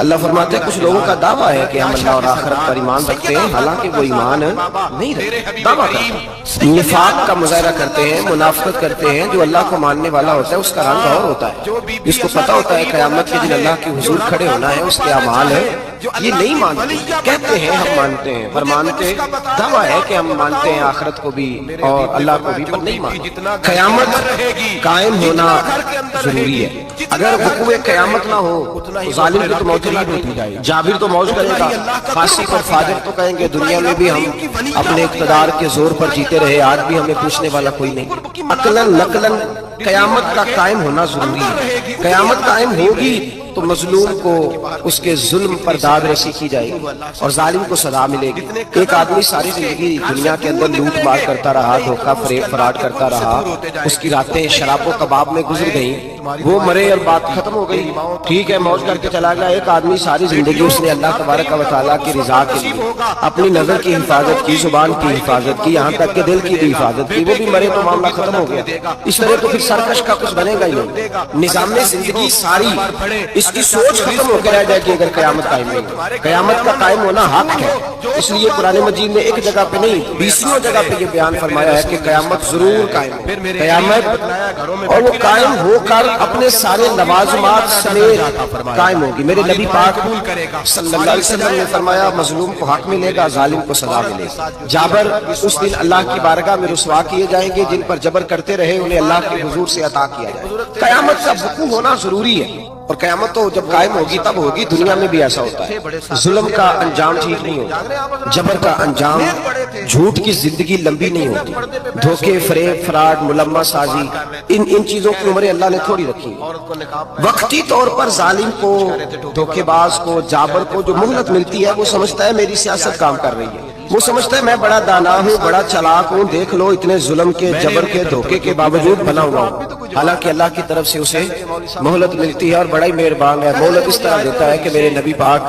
اللہ فرماتے ہیں کچھ لوگوں کا دعویٰ ہے کہ ہم اللہ اور آخرت پر ایمان رکھتے ہیں، حالانکہ وہ ایمان نہیں رکھتے، دعویٰ کرتے ہیں، نفاق کا مظاہرہ کرتے ہیں، منافقت کرتے ہیں۔ جو اللہ کو ماننے والا ہوتا ہے اس کا رنگ اور ہوتا ہے، جس کو پتہ ہوتا ہے قیامت کے دن اللہ کے حضور کھڑے ہونا ہے، اس کے اعمال ہے، یہ نہیں مانتے، کہتے ہیں ہم مانتے ہیں، پر مانتے دعویٰ ہے کہ ہم مانتے ہیں آخرت کو بھی اور اللہ کو بھی، پر نہیں مانتے۔ قیامت قائم ہونا ضروری ہے، اگر وقوع قیامت نہ ہو تو ظالم کی تو موت ہی ہوتی جائے، جابر تو موج کرے گا، فاسق اور فاجر تو کہیں گے دنیا میں بھی ہم اپنے اقتدار کے زور پر جیتے رہے، آج بھی ہمیں پوچھنے والا کوئی نہیں۔ عقلاً نقلاً قیامت کا قائم ہونا ضروری ہے، قیامت قائم ہوگی تو مظلوم کو اس کے ظلم پر داد رسی کی جائے گی اور ظالم کو سزا ملے گی۔ ایک آدمی ساری زندگی دنیا کے اندر لوٹ مار کرتا رہا، دھوکہ فریب فراڈ کرتا رہا، اس کی راتیں شراب و کباب میں گزر گئیں، وہ مرے اور بات ختم ہو گئی، ٹھیک ہے موج کر کے چلا گیا۔ ایک آدمی ساری زندگی اس نے اللہ تبارک و تعالیٰ کی رضا کے لیے اپنی نظر کی حفاظت کی، زبان کی حفاظت کی، یہاں تک کہ دل کی بھی حفاظت کی، وہ بھی مرے تو معاملہ ختم ہو گیا۔ اس طرح تو پھر سرکش کا کچھ بنے گا ہی نہیں، نظام زندگی ساری اس کی سوچ ختم ہو کے رہ جائے گی اگر قیامت قائم نہیں۔ قیامت کا قائم ہونا حق ہے، اس لیے قرآن مجید نے ایک جگہ پہ نہیں 20 جگہ پہ یہ بیان فرمایا ہے کہ قیامت ضرور قائم ہے، قیامت اور وہ قائم ہو کر اپنے سارے لوازمات سمیت قائم ہوگی۔ میرے نبی پاک صلی اللہ علیہ وسلم نے فرمایا مظلوم کو حق ملے گا، ظالم کو سزا ملے گا۔ جابر اس دن اللہ کی بارگاہ میں رسوا کیے جائیں گے، جن پر جبر کرتے رہے انہیں اللہ کے حضور سے عطا کیا جائے گا۔ قیامت کا وقوع ہونا ضروری ہے، اور قیامت تو جب قائم ہوگی تب ہوگی۔ دنیا میں بھی ایسا ہوتا ہے، ظلم کا انجام ٹھیک نہیں ہوتا، جبر کا انجام، جھوٹ کی زندگی لمبی نہیں ہوتی، دھوکے فریب فراڈ ملمہ سازی، ان چیزوں کی عمریں اللہ نے تھوڑی رکھی۔ وقتی طور پر ظالم کو، دھوکے باز کو، جابر کو جو مہلت ملتی ہے وہ سمجھتا ہے میری سیاست کام کر رہی ہے، وہ سمجھتا ہے میں بڑا دانا ہوں، بڑا چلاک ہوں، دیکھ لو اتنے ظلم کے، جبر کے، دھوکے کے باوجود بنا ہوا ہوں۔ حالانکہ اللہ کی طرف سے اسے مہلت ملتی ہے اور بڑا ہی مہربان ہے، مہلت اس طرح دیتا ہے کہ میرے نبی پاک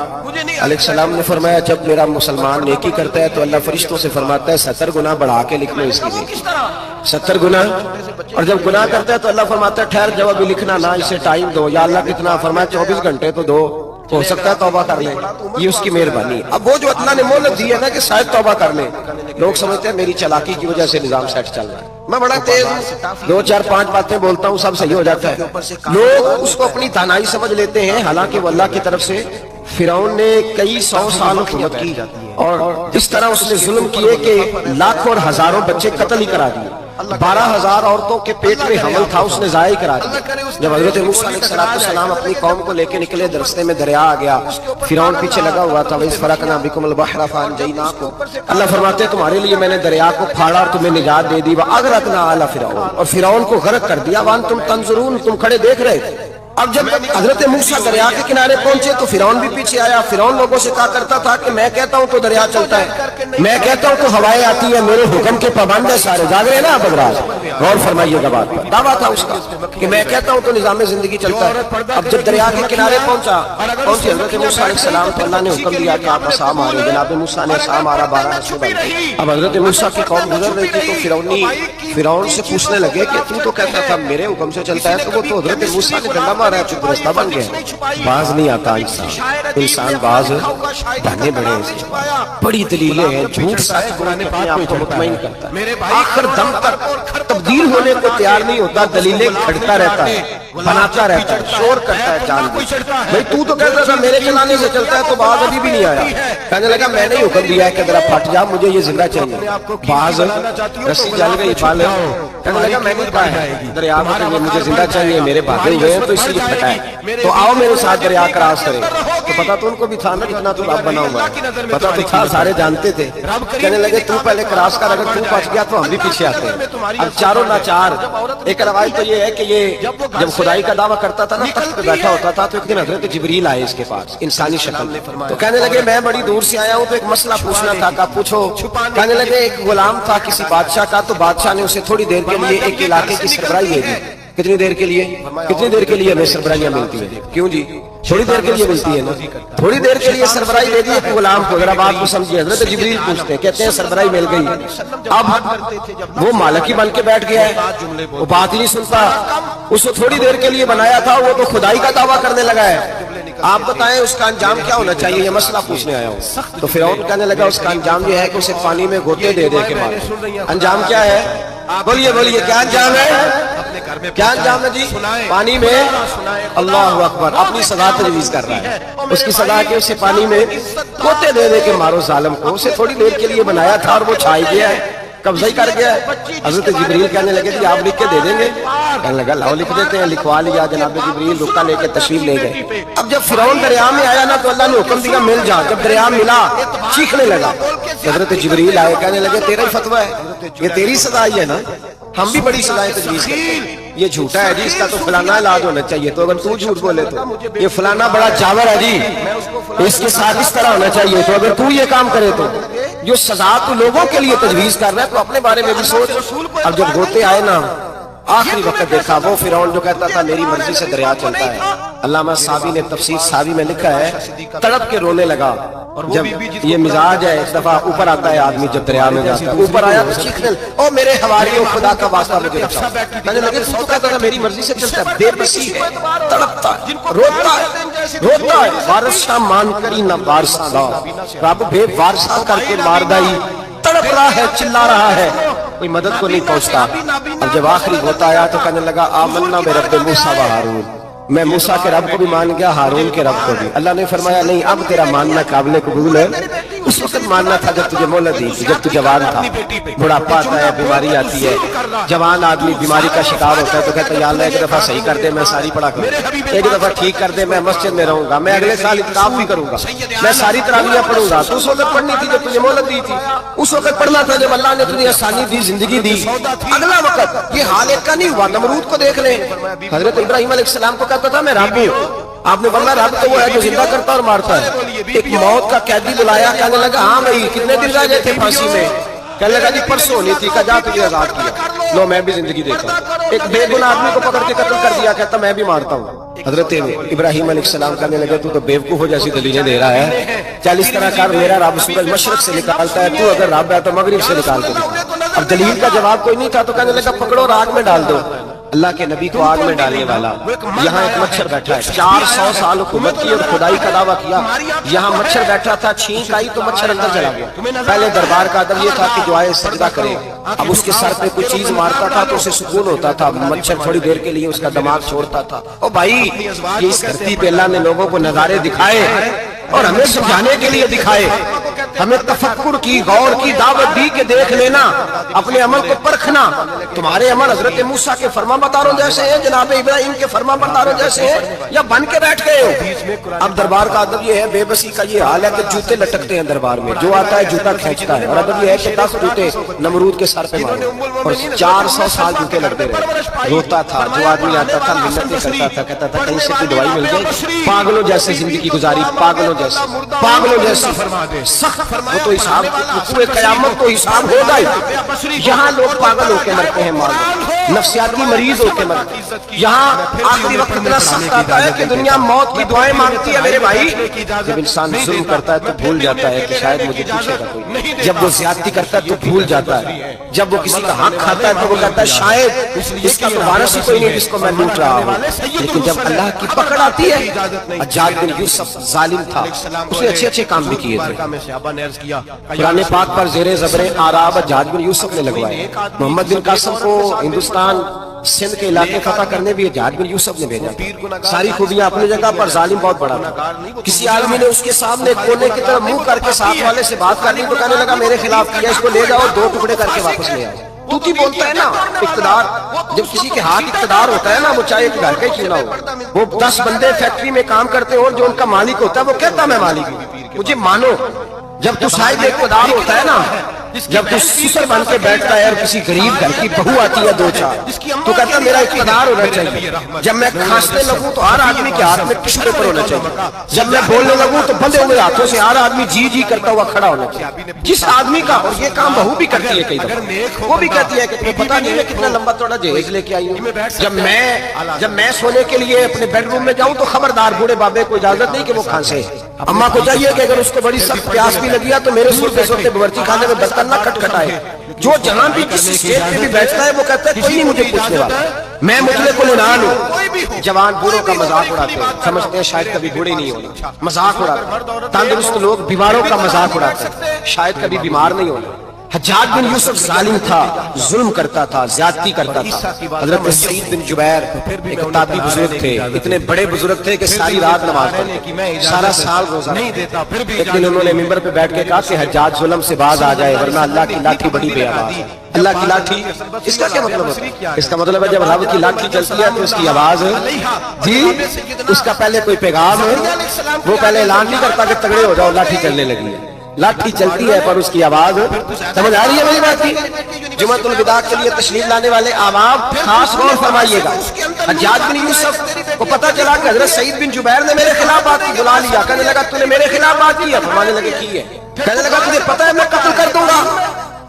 علیہ السلام نے فرمایا جب میرا مسلمان نیکی کرتا ہے تو اللہ فرشتوں سے فرماتا ہے 70 گناہ بڑھا کے لکھ لو اس کی نیکی، 70 گناہ، اور جب گناہ کرتا ہے تو اللہ فرماتا ہے ٹھہر جب ابھی لکھنا نہ، اسے ٹائم دو، یا اللہ کتنا، فرمایا 24 گھنٹے تو دو، ہو سکتا ہے توبہ کر لیں، یہ اس کی مہربانی ہے۔ اب وہ جو اللہ نے مہلت دی ہے نا کہ شاید توبہ کر لیں، لوگ سمجھتے ہیں میری چلاکی کی وجہ سے نظام سیٹ چل رہا ہے، میں بڑا تیز ہوں، 2 4 5 باتیں بولتا ہوں سب صحیح ہو جاتا ہے، لوگ اس کو اپنی دانائی سمجھ لیتے ہیں، حالانکہ وہ اللہ کی طرف سے۔ فرعون نے کئی 100 سال حکومت کی اور اس طرح اس نے ظلم کیے کہ لاکھوں اور ہزاروں بچے قتل ہی کرا دیے، 12,000 عورتوں کے پیٹ میں حمل تھا اس نے ضائع کرا دیا۔ جب حضرت موسیٰ علیہ السلام اپنی قوم کو لے کے نکلے، راستے میں دریا آ گیا، فرعون پیچھے لگا ہوا تھا، وَإِذْ فَرَقْنَا بِكُمُ الْبَحْرَ فَأَنْجَيْنَاكُمْ، اللہ فرماتے ہیں تمہارے لیے میں نے دریا کو پھاڑا اور تمہیں نجات دے دی، وَأَغْرَقْنَا آلَ فِرْعَوْنَ، اور فرعون کو غرق کر دیا، وَأَنْتُمْ تَنْظُرُونَ، تم کھڑے دیکھ رہے تھے۔ اب جب حضرت موسیٰ دریا کے کنارے پہنچے تو فرعون بھی پیچھے آیا۔ فرعون لوگوں سے کہا کرتا تھا کہ میں کہتا ہوں تو دریا چلتا ہے، میں کہتا ہوں تو ہوائیں آتی ہیں، میرے حکم کے پابند ہے سارے، جاگ رہے نا بدراج، غور فرمائیے گا بات پر، دعویٰ تھا اس کا کہ میں کہتا ہوں تو نظام زندگی چلتا ہے۔ اب جب دریا کے کنارے پہنچی حضرت موسیٰ علیہ السلام تو اللہ نے حکم دیا کہ آپ عصا مارے، جناب موسیٰ نے عصا مارا، 12 ہنسو بن گئے۔ اب حضرت موسیٰ کی قوم گزر رہی تھی تو فرعون سے پوچھنے لگے کہ تو کہتا تھا میرے حکم سے چلتا ہے، تو وہ تو حضرت موسیٰ نے ڈنڈا مارا ہے، چپ رستہ بن گیا۔ باز نہیں آتا انسان باز بہنے بڑے ہیں، بڑی دلیلیں ہیں، جھوٹ سچ اپنے آپ کو مطمئن کرتا ہے، آخر دم تک تبدیل ہونے کو تیار نہیں ہوتا، دلیلیں کھڑتا رہتا ہے، بناتا رہتا ہے، شور کرتا ہے جان بھائی تو کہتا تھا میرے چلانے سے چلتا ہے، تو باز ابھی بھی نہیں آیا، کہنے لگا میں نے حکم دیا ہے کہ ذرا پھٹ جا، مجھے یہ زندہ چاہیے، باز رسی جل گئی پال، کہنے لگا میں نے کہا ہے دریا میں مجھے زندہ چاہیے، میرے بھاگے ہوئے ہیں تو اس لیے پھٹا ہے، تو آؤ میرے ساتھ دریا کراس کرے۔ تو پتا تو ان کو بھی تھا نا جتنا تو رب بنا ہوا ہے، پتا تو تھا، سارے جانتے تھے، کہنے لگے تو پہلے کراس کر، اگر تو پھنس گیا تو ہم بھی پیچھے آتے ہیں۔ اب چاروں ناچار، ایک روایت تو یہ ہے کہ یہ جب خدائی کا دعویٰ کرتا تھا نا، تخت پہ بیٹھا ہوتا تھا، تو ایک دن حضرت جبریل آئے اس کے پاس انسانی شکل میں، تو کہنے لگے میں بڑی دور سے آیا ہوں تو ایک مسئلہ پوچھنا تھا، کہا پوچھو۔ کہنے لگے ایک غلام تھا کسی بادشاہ کا، تو بادشاہ نے اسے تھوڑی دیر کے لیے ایک علاقے کی سربراہی دے دی۔ کتنی دیر کے لیے؟ کتنی دیر کے لیے ہمیں سربراہیاں ملتی ہیں؟ کیوں جی؟ تھوڑی دیر کے لیے ملتی ہے نا، تھوڑی دیر کے لیے سربراہی دے دی ایک غلام کو۔ ذرا بات کو سمجھیے، حضرت جبریل پوچھتے ہیں، کہتے ہیں سربراہی مل گئی، اب وہ مالک ہی بن کے بیٹھ گیا ہے، وہ بات ہی نہیں سنتا، اس کو تھوڑی دیر کے لیے بنایا تھا، وہ تو خدائی کا دعویٰ کرنے لگا ہے۔ آپ بتائیں اس کا انجام کیا ہونا چاہیے، یہ مسئلہ پوچھنے آیا ہوں۔ تو فرعون کہنے لگا اس کا انجام یہ ہے کہ اسے پانی میں گوتے دے دے کے مارو۔ انجام کیا ہے؟ بولیے بولیے، کیا انجام ہے؟ کیا انجام ہے جی؟ پانی میں، اللہ اکبر، اپنی سزا تجویز کر رہا ہے۔ اس کی سزا کہ اسے پانی میں گوتے دے دے کے مارو ظالم کو۔ اسے تھوڑی دیر کے لیے بنایا تھا اور وہ چھائی گیا ہے، قبضہ ہی کر گیا ہے۔ حضرت جبریل کہنے لگے جی آپ لکھ کے دے دیں گے؟ کہنے لگا لاؤ لکھ دیتے ہیں۔ لکھوا لیا، جناب جبریل رکا لے کے تشریف لے گئے۔ اب جب فرعون دریا میں آیا نا تو اللہ نے حکم دیا مل جا۔ جب دریا ملا چیخنے لگا، حضرت جبریل آئے، کہنے لگے تیرا ہی فتویٰ ہے، یہ تیری سزا ہی ہے نا، ہم بھی بڑی سزائیں تجویز کرتے ہیں۔ یہ جھوٹا ہے جی، اس کا تو فلانا علاج ہونا چاہیے، تو اگر تو جھوٹ بولے تو یہ فلانا بڑا چاور ہے جی، اس کے ساتھ اس طرح ہونا چاہیے، تو اگر تو یہ کام کرے تو جو سزا تو لوگوں کے لیے تجویز کر رہا ہے تو اپنے بارے میں بھی سوچ۔ اب جب ہوتے آئے نا آخری وقت دیکھا وہ فرعون جو کہتا تھا میری مرضی سے دریا چلتا ہے، علامہ صاوی نے تفسیر صاوی میں لکھا ہے تڑپ کے رونے لگا۔ جب یہ مزاج ہے، ایک دفعہ اوپر آتا ہے آدمی جب دریا میں جاتا ہے، اوپر آیا تو چیخنے او میرے حواریوں خدا کا واسطہ مجھے بچاؤ۔ کہنے لگے تو کہتا تھا میری مرضی سے چلتا ہے، بے بسی ہے، تڑپتا ہے، روتا ہے، وارثہ مان کری نہ وارثہ دا، رب بے وارثہ کر کے مار دائی، تڑپ رہا ہے، چلا رہا ہے، کوئی مدد کو نہیں پہنچتا۔ اب جب آخری ہوتا آیا تو کہنے لگا آمنا برب موسیٰ و ہارون، میں موسیٰ کے رب کو بھی مان گیا، ہارون کے رب کو بھی۔ اللہ نے فرمایا نہیں اب تیرا ماننا قابل قبول ہے، اس وقت ماننا تھا جب تجھے مہلت دی تھی، جب تو جوان تھا۔ بڑھاپا آتا ہے، بیماری آتی ہے، جوان آدمی بیماری کا شکار ہوتا ہے تو کہتا ہے یا اللہ ایک دفعہ صحیح کر دے میں ساری پڑھا کروں، ایک دفعہ ٹھیک کر دے میں مسجد میں رہوں گا، میں اگلے سال اعتکاف بھی کروں گا، میں ساری تراویحیں پڑھوں گا۔ تو اس وقت پڑھنی تھی جب تجھے مہلت دی تھی، اس وقت پڑھنا تھا جب اللہ نے تجھے آسانی دی، زندگی دی۔ اگلا وقت یہ حال ایک کا نہیں ہوا، نمرود کو دیکھ لیں، حضرت ابراہیم علیہ السلام کو کہتا تھا میں رب ہوں، آپ نے فرمایا رب تو وہ ہے جو زندہ کرتا اور مارتا ہے۔ ایک موت کا قیدی بلایا، کہنے لگا ہاں بھائی کتنے دن رہ گئے تھے پھانسی میں؟ کہنے لگا جی پرسوں ہونی تھی، کہا جا تجھے آزاد کیا، لو میں بھی زندگی دیتا ہوں۔ ایک بے گناہ آدمی کو پکڑ کے قتل کر دیا، کہتا میں بھی مارتا ہوں۔ حضرت ابراہیم علیہ السلام کہنے لگے تو بیوقوف جیسی دلیلیں دے رہا ہے، چل اس طرح کر میرا رب سورج مشرق سے نکالتا ہے، تو اگر رب ہے تو مغرب سے نکال کے دکھا۔ اب دلیل کا جواب کوئی نہیں تھا تو کہنے لگا پکڑو اور آگ میں ڈال دو۔ اللہ کے نبی کو آگ میں ڈالنے والا، یہاں ایک مچھر بیٹھا ہے، 400 سال حکومت کی اور خدائی کا دعویٰ کیا، یہاں مچھر بیٹھا تھا، چھینک آئی تو مچھر اندر چلا گیا۔ پہلے دربار کا ادب یہ تھا کہ جو آئے سجدہ کرے، اب اس کے سر پہ کوئی چیز مارتا تھا تو اسے سکون ہوتا تھا، مچھر تھوڑی دیر کے لیے اس کا دماغ چھوڑتا تھا۔ او بھائی یہ اس دھرتی پہ اللہ نے لوگوں کو نظارے دکھائے اور ہمیں سمجھانے کے لیے دکھائے، ہمیں تفکر کی، غور کی دعوت دی کہ دیکھ لینا، اپنے عمل کو پرکھنا۔ تمہارے عمل حضرت موسیٰ کے فرما برداروں جیسے ہیں، جناب ابراہیم کے فرما برداروں جیسے ہیں، یا بن کے بیٹھ گئے ہو؟ اب دربار کا ادب یہ ہے، بے بسی کا یہ حال ہے کہ جوتے لٹکتے ہیں دربار میں، جو آتا ہے جوتا کھینچتا ہے، اور ادب یہ ہے کہ 10 جوتے نمرود کے سر پہ مارے، اور 400 سال جوتے لگتے رہے۔ روتا تھا، جو آدمی آتا تھا منتیں کرتا تھا، کہتا تھا کہیں سے کوئی دوائی مل گئی، پاگلوں جیسی زندگی گزاری، پاگلوں جیسی سخت۔ وہ تو حساب وقوع قیامت تو حساب ہوگا ہی، یہاں لوگ پاگل ہو کے مرتے ہیں، نفسیاتی مریض ہو کے مرتے ہیں، یہاں آخری وقت اتنا سخت آتا ہے کہ دنیا موت کی دعائیں مانگتی ہے۔ میرے بھائی جب انسان ظلم کرتا ہے تو بھول جاتا ہے کہ شاید مجھے پوچھے گا کوئی، جب وہ زیادتی کرتا ہے تو بھول جاتا ہے، جب وہ کسی کا حق کھاتا ہے تو وہ کہتا ہے شاید اس کا تو وارث ہی کوئی نہیں جس کو میں لوٹ رہا ہوں۔ لیکن جب اللہ کی پکڑ آتی ہے، حجاج بن یوسف ظالم تھا، اس نے اچھے کام بھی کیے تھے، قرآن پاک پر زیر زبر آراب حجاج بن یوسف نے لگوائے، محمد بن قاسم کو ہندوستان سندھ کے علاقے فتح کرنے بھی حجاج بن یوسف نے بھیجا، ساری خوبیاں اپنی جگہ پر، ظالم بہت بڑا تھا۔ کسی آدمی نے اس کے سامنے کونے کی طرف منہ کر کے ساتھ والے سے بات کر لی تو کہنے لگا میرے خلاف کیا، اس کو لے جاؤ 2 ٹکڑے کر کے واپس لے آؤ۔ توتی بولتا ہے نا اقتدار، جب کسی کے ہاتھ اقتدار ہوتا ہے نا، وہ چاہے ایک گھر کا ہی کیوں نہ ہو، وہ 10 بندے فیکٹری میں کام کرتے ہو اور جو ان کا مالک ہوتا ہے وہ کہتا میں مالک ہوں، مجھے مانو۔ جب تو صاحب اقتدار ہوتا ہے نا، جب تو سسر بن کے بیٹھتا ہے اور کسی غریب گھر کی بہو آتی ہے 2-4 تو کہتا ہے میرا اقتدار ہونا چاہیے، جب میں کھانسنے لگوں تو ہر آدمی کے ہاتھ میں ٹشو پیپر ہونا چاہیے، جب میں بولنے لگوں تو بندے ہوئے ہاتھوں سے ہر آدمی جی کرتا ہوا کھڑا ہونا چاہیے۔ جس آدمی کا، اور یہ کام بہو بھی کرتی ہے کئی دفعہ، وہ بھی کہتی ہے کہ تمہیں پتہ نہیں میں کتنا لمبا چوڑا جہیز لے کے آئی ہوں، جب میں سونے کے لیے اپنے بیڈ روم میں جاؤں تو خبردار بوڑھے بابے کو اجازت نہیں کہ وہ کھانسے، اماں کو چاہیے کہ اگر اس کو بڑی سخت پیاس بھی لگی ہے تو میرے سوتے سوتے باورچی خانے میں برتن نہ کھٹکھٹائے۔ جو جہاں بھی کسی اسٹیج پہ بھی بیٹھتا ہے وہ کہتا ہے کوئی نہیں مجھے پوچھنے والا، میں مطلق العنان ہوں. جوان بوڑھوں کا مذاق اڑاتے ہیں, سمجھتے ہیں شاید کبھی بوڑھے نہیں ہونا, مذاق اڑاتے ہیں. تندرست لوگ بیماروں کا مذاق اڑاتے ہیں, شاید کبھی بیمار نہیں ہونا. حجاج بن یوسف ظالم تھا, ظلم کرتا تھا, زیادتی کرتا تھا. حضرت سعید بن جبیر ایک تابعی بزرگ تھے, اتنے بڑے بزرگ تھے کہ ساری رات نماز پڑھتے, سارا سال روزہ رکھتے. ایک دن انہوں نے منبر پہ بیٹھ کے کہا کہ حجاج ظلم سے باز آ جائے ورنہ اللہ کی لاٹھی بڑی بے آواز ہے. اللہ کی لاٹھی, اس کا کیا مطلب ہے؟ اس کا مطلب ہے جب رب کی لاٹھی چلتی ہے تو اس کی آواز جی اس کا پہلے کوئی پیغام ہے, وہ پہلے اعلان نہیں کرتا کہ تگڑے ہو جاؤ لاٹھی چلنے لگی ہے. لاٹھی چلتی ہے پر اس کی آواز سمجھ آ رہی ہے میری بات کی؟ جمعۃ الوداع کے لیے تشریف لانے والے عوام خاص غور فرمائیے گا. حجاج بن یوسف کو پتا چلا کہ حضرت سعید بن جبیر نے میرے خلاف بات کی, بلا لیا. کہنے لگا تو نے میرے خلاف بات کی ہے؟ فرمانے لگے کی ہے. کہنے لگا تجھے پتا ہے میں قتل کر دوں گا.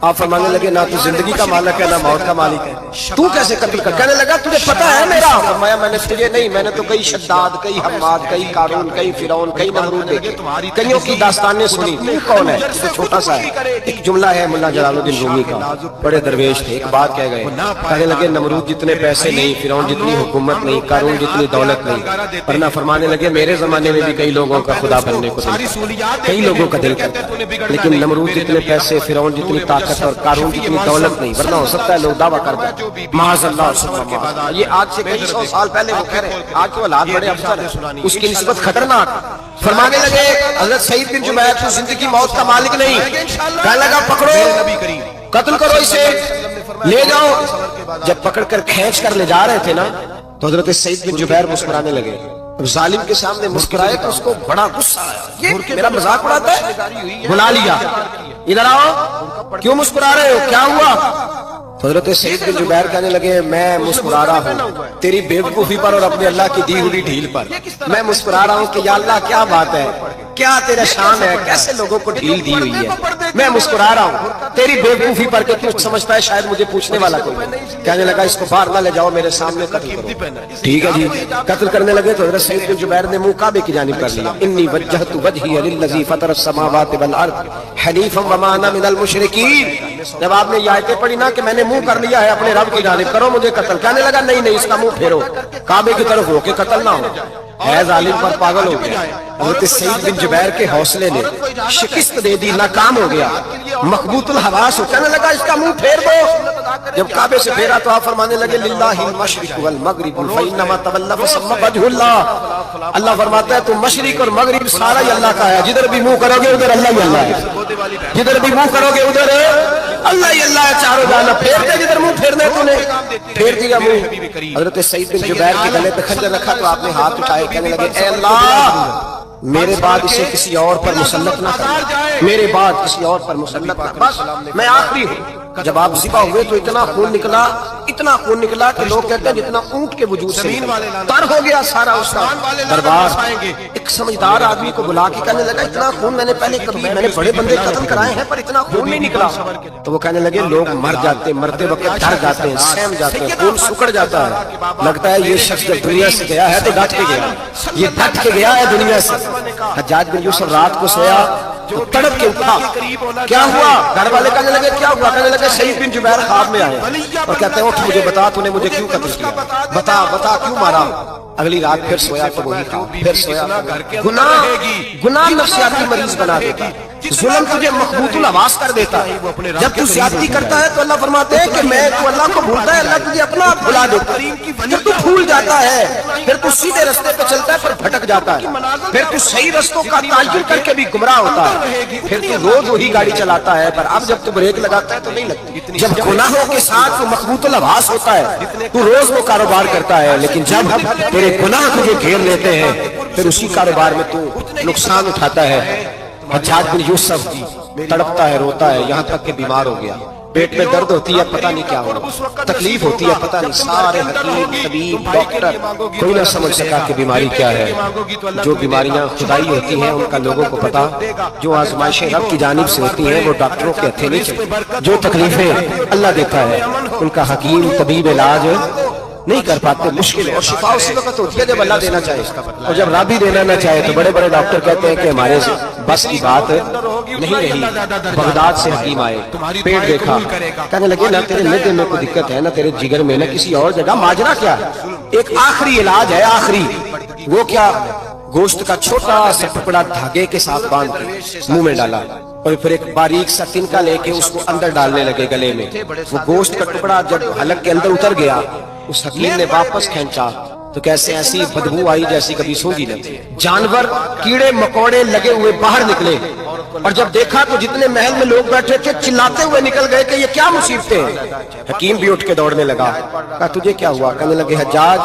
آپ فرمانے لگے نہ تو زندگی کا مالک ہے نہ موت کا مالک ہے, تو کیسے قتل کر؟ کہنے لگا تجھے پتا ہے میرا؟ فرمایا میں نے تجھے نہیں, میں نے تو کئی شداد, کئی حماد, کئی قارون, کئی فرعون, کئی نمرود دیکھے, کئیوں کی داستانیں سنی. تو کون ہے؟ تو چھوٹا سا ہے. ایک جملہ ہے ملا جلال الدین رومی کا, بڑے درویش تھے, ایک بات کہہ گئے. کہنے لگے نمرود جتنے پیسے نہیں, فرعون جتنی حکومت نہیں, قارون جتنی دولت نہیں, ورنہ فرمانے لگے میرے زمانے میں بھی کئی لوگوں کا خدا بننے کو دل, کئی لوگوں کا دل کرتا ہے, لیکن نمرود جتنے پیسے, فرعون جتنی طاقت اور قارون جتنی دولت نہیں, ورنہ ہو سکتا ہے لوگ دعویٰ کر دیں معاذ اللہ. یہ آج سے کئی سو سال پہلے وہ کہہ رہے ہیں, آج کے حالات بڑے افسر ہیں, اس کی نسبت خطرناک. فرمانے لگے حضرت سعید بن جبیر تو زندگی موت کا مالک نہیں. کہنے لگا پکڑو, قتل کرو اسے, لے جاؤ. جب پکڑ کر کھینچ کر لے جا رہے تھے نا تو حضرت سعید بن جبیر مسکرانے لگے. ظالم کے سامنے مسکرائے تو اس کو بڑا غصہ آیا, یہ میرا مذاق اڑاتا ہے. بلا لیا, ادھر آؤ, کیوں مسکرا رہے ہو, کیا ہوا؟ تو حضرت سعید بن جبیر کہنے لگے میں مسکرا رہا ہوں تیری بیوقوفی پر اور اپنے اللہ کی دی ہوئی ڈھیل پر. میں مسکرا رہا ہوں کہ یا اللہ کیا بات ہے, کیا تیرا شان ہے, کیسے لوگوں کو ڈھیل دی ہوئی ہے. میں مسکرا رہا ہوں تیری بیوقوفی پر کہ تو سمجھتا ہے شاید مجھے پوچھنے والا کوئی نہیں. کہنے لگا اس کو باہر نہ لے جاؤ, میرے سامنے قتل کرو. ٹھیک ہے جی. قتل کرنے لگے تو حضرت سعید بن جبیر نے منہ کعبے کی جانب کر لیا. انی وجہت وجہی للذی فطر السماوات والارض حنیفا وما انا من المشرکین. جب آپ نے یہ آیتیں پڑھی نا کہ میں نے منہ کر لیا ہے اپنے رب کی جانب, کرو مجھے قتل. کہنے لگا نہیں نہیں, اس کا منہ پھیرو, کعبے کی طرف ہو کے قتل نہ ہو. ہے ظالم پر پاگل ہو گیا. حضرت سعید بن جبیر کے حوصلے نے شکست دے دی, ناکام ہو گیا, مخبوط الحواس ہو. کہنے لگا اس کا منہ پھیر دو. جب کعبے سے پھیرا تو آپ فرمانے لگے للہ المشرق والمغرب فانما تولى فثم وجه اللہ. اللہ فرماتا ہے تو مشرق اور مغرب سارا ہی اللہ کا ہے, جدھر بھی منہ کرو گے ادھر اللہ ہی اللہ ہے, جدھر بھی منہ کرو گے ادھر اللہ ہی اللہ ہے. چاروں جانا پھیر دے, جدھر منہ پھیرنا ہے تو نے پھیر دیا منہ. حضرت سعید بن جبیر کے گلے پہ خنجر رکھا تو آپ نے ہاتھ اٹھائے. کہنے لگے اے اللہ میرے بعد اسے کسی اور پر مسلط نہ کر, میرے بعد کسی اور پر مسلط نہ کر, بس میں آخری ہوں. جب آپ ذبح ہوئے تو اتنا خون نکلا, اتنا خون نکلا کہ لوگ کہتے ہیں جتنا اونٹ کے وجود سے تر ہو گیا سارا اس کا دربار. ایک سمجھدار آدمی کو بلا کے کہنے لگا اتنا خون میں نے پہلے کبھی, میں نے بڑے بندے قتل کرائے ہیں پر اتنا خون نہیں نکلا. تو وہ کہنے لگے لوگ مر جاتے, مرتے وقت ڈر جاتے ہیں, سہم جاتے ہیں, خون سکڑ جاتا ہے. لگتا ہے یہ شخص جب دنیا سے گیا ہے تو ڈٹ کے گیا, یہ ڈٹ کے گیا ہے دنیا سے. حجاج بن یوسف رات کو سویا تو تڑپ کے اٹھا, کیا ہوا؟ گھر والے کہنے لگے کیا ہوا؟ کہنے لگے سعید بن جبیر خواب میں آیا اور کہتے ہیں اٹھ مجھے بتا تو نے مجھے کیوں قتل کیا, بتا بتا کیوں مارا. اگلی رات پھر سویا تو وہی خواب, پھر سویا. گناہ نفسیاتی مریض بنا دیتا, ظلم تجھے مخبوط الحواس کر دیتا ہے. جب تو زیادتی کرتا ہے تو اللہ فرماتے ہیں کہ میں تو اللہ کو بھولتا ہے, اللہ تجھے اپنا آپ بھلا دیتا ہے. پھر تو بھول جاتا ہے, پھر تو سیدھے رستے پہ چلتا ہے پر بھٹک جاتا ہے, پھر تو صحیح رستوں کا تعین کر کے بھی گمراہ ہوتا ہے, پھر تو روز وہی گاڑی چلاتا ہے پر اب جب تو بریک لگاتا ہے تو نہیں لگتی. جب گناہوں کے ساتھ تو مخبوط الحواس ہوتا ہے تو روز وہ کاروبار کرتا ہے, لیکن جب تیرے گناہ تجھے گھیر لیتے ہیں پھر اسی کاروبار میں تو نقصان اٹھاتا ہے. حجاج بن یوسف تڑپتا ہے, روتا ہے, یہاں تک کہ بیمار ہو گیا. پیٹ میں درد ہوتی ہے پتہ نہیں کیا ہوا, تکلیف ہوتی ہے پتہ نہیں. سارے حکیم, طبیب, ڈاکٹر کوئی نہ سمجھ سکا کہ بیماری کیا ہے. جو بیماریاں خدائی ہوتی ہیں ان کا لوگوں کو پتا, جو آزمائشیں رب کی جانب سے ہوتی ہیں وہ ڈاکٹروں کے ہتھے نہیں چلتی. جو تکلیفیں اللہ دیتا ہے ان کا حکیم طبیب علاج نہیں کر پاتے، مشکل ہے. اور شفا اسی وقت ہوتی ہے جب اللہ دینا چاہے، اور جب رب ہی دینا نہ چاہے تو بڑے بڑے ڈاکٹر کہتے ہیں کہ ہمارے بس کی بات نہیں رہی. بغداد سے حکیم آئے، پیٹ دیکھا، کہنے لگے نہ تیرے معدے میں کوئی دقت ہے، نہ تیرے جگر میں، نہ کسی اور جگہ. ماجرا کیا ہے؟ ایک آخری علاج ہے، آخری. وہ کیا؟ گوشت کا چھوٹا سا ٹکڑا دھاگے کے ساتھ باندھ کے منہ میں ڈالا، اور پھر ایک باریک سا تنکا لے کے اس کو اندر ڈالنے لگے گلے میں. وہ گوشت کا ٹکڑا جب حلق کے اندر اتر گیا، اس حکیم نے واپس کھینچا تو کیسے ایسی بدبو آئی جیسی کبھی سونگی نہ تھی. جانور کیڑے مکوڑے لگے ہوئے باہر نکلے، اور جب دیکھا تو جتنے محل میں لوگ بیٹھے تھے چلاتے ہوئے نکل گئے کہ یہ کیا مصیبتیں ہیں. حکیم بھی اٹھ کے دوڑنے لگا. کہا تجھے کیا ہوا؟ کہنے لگے حجاج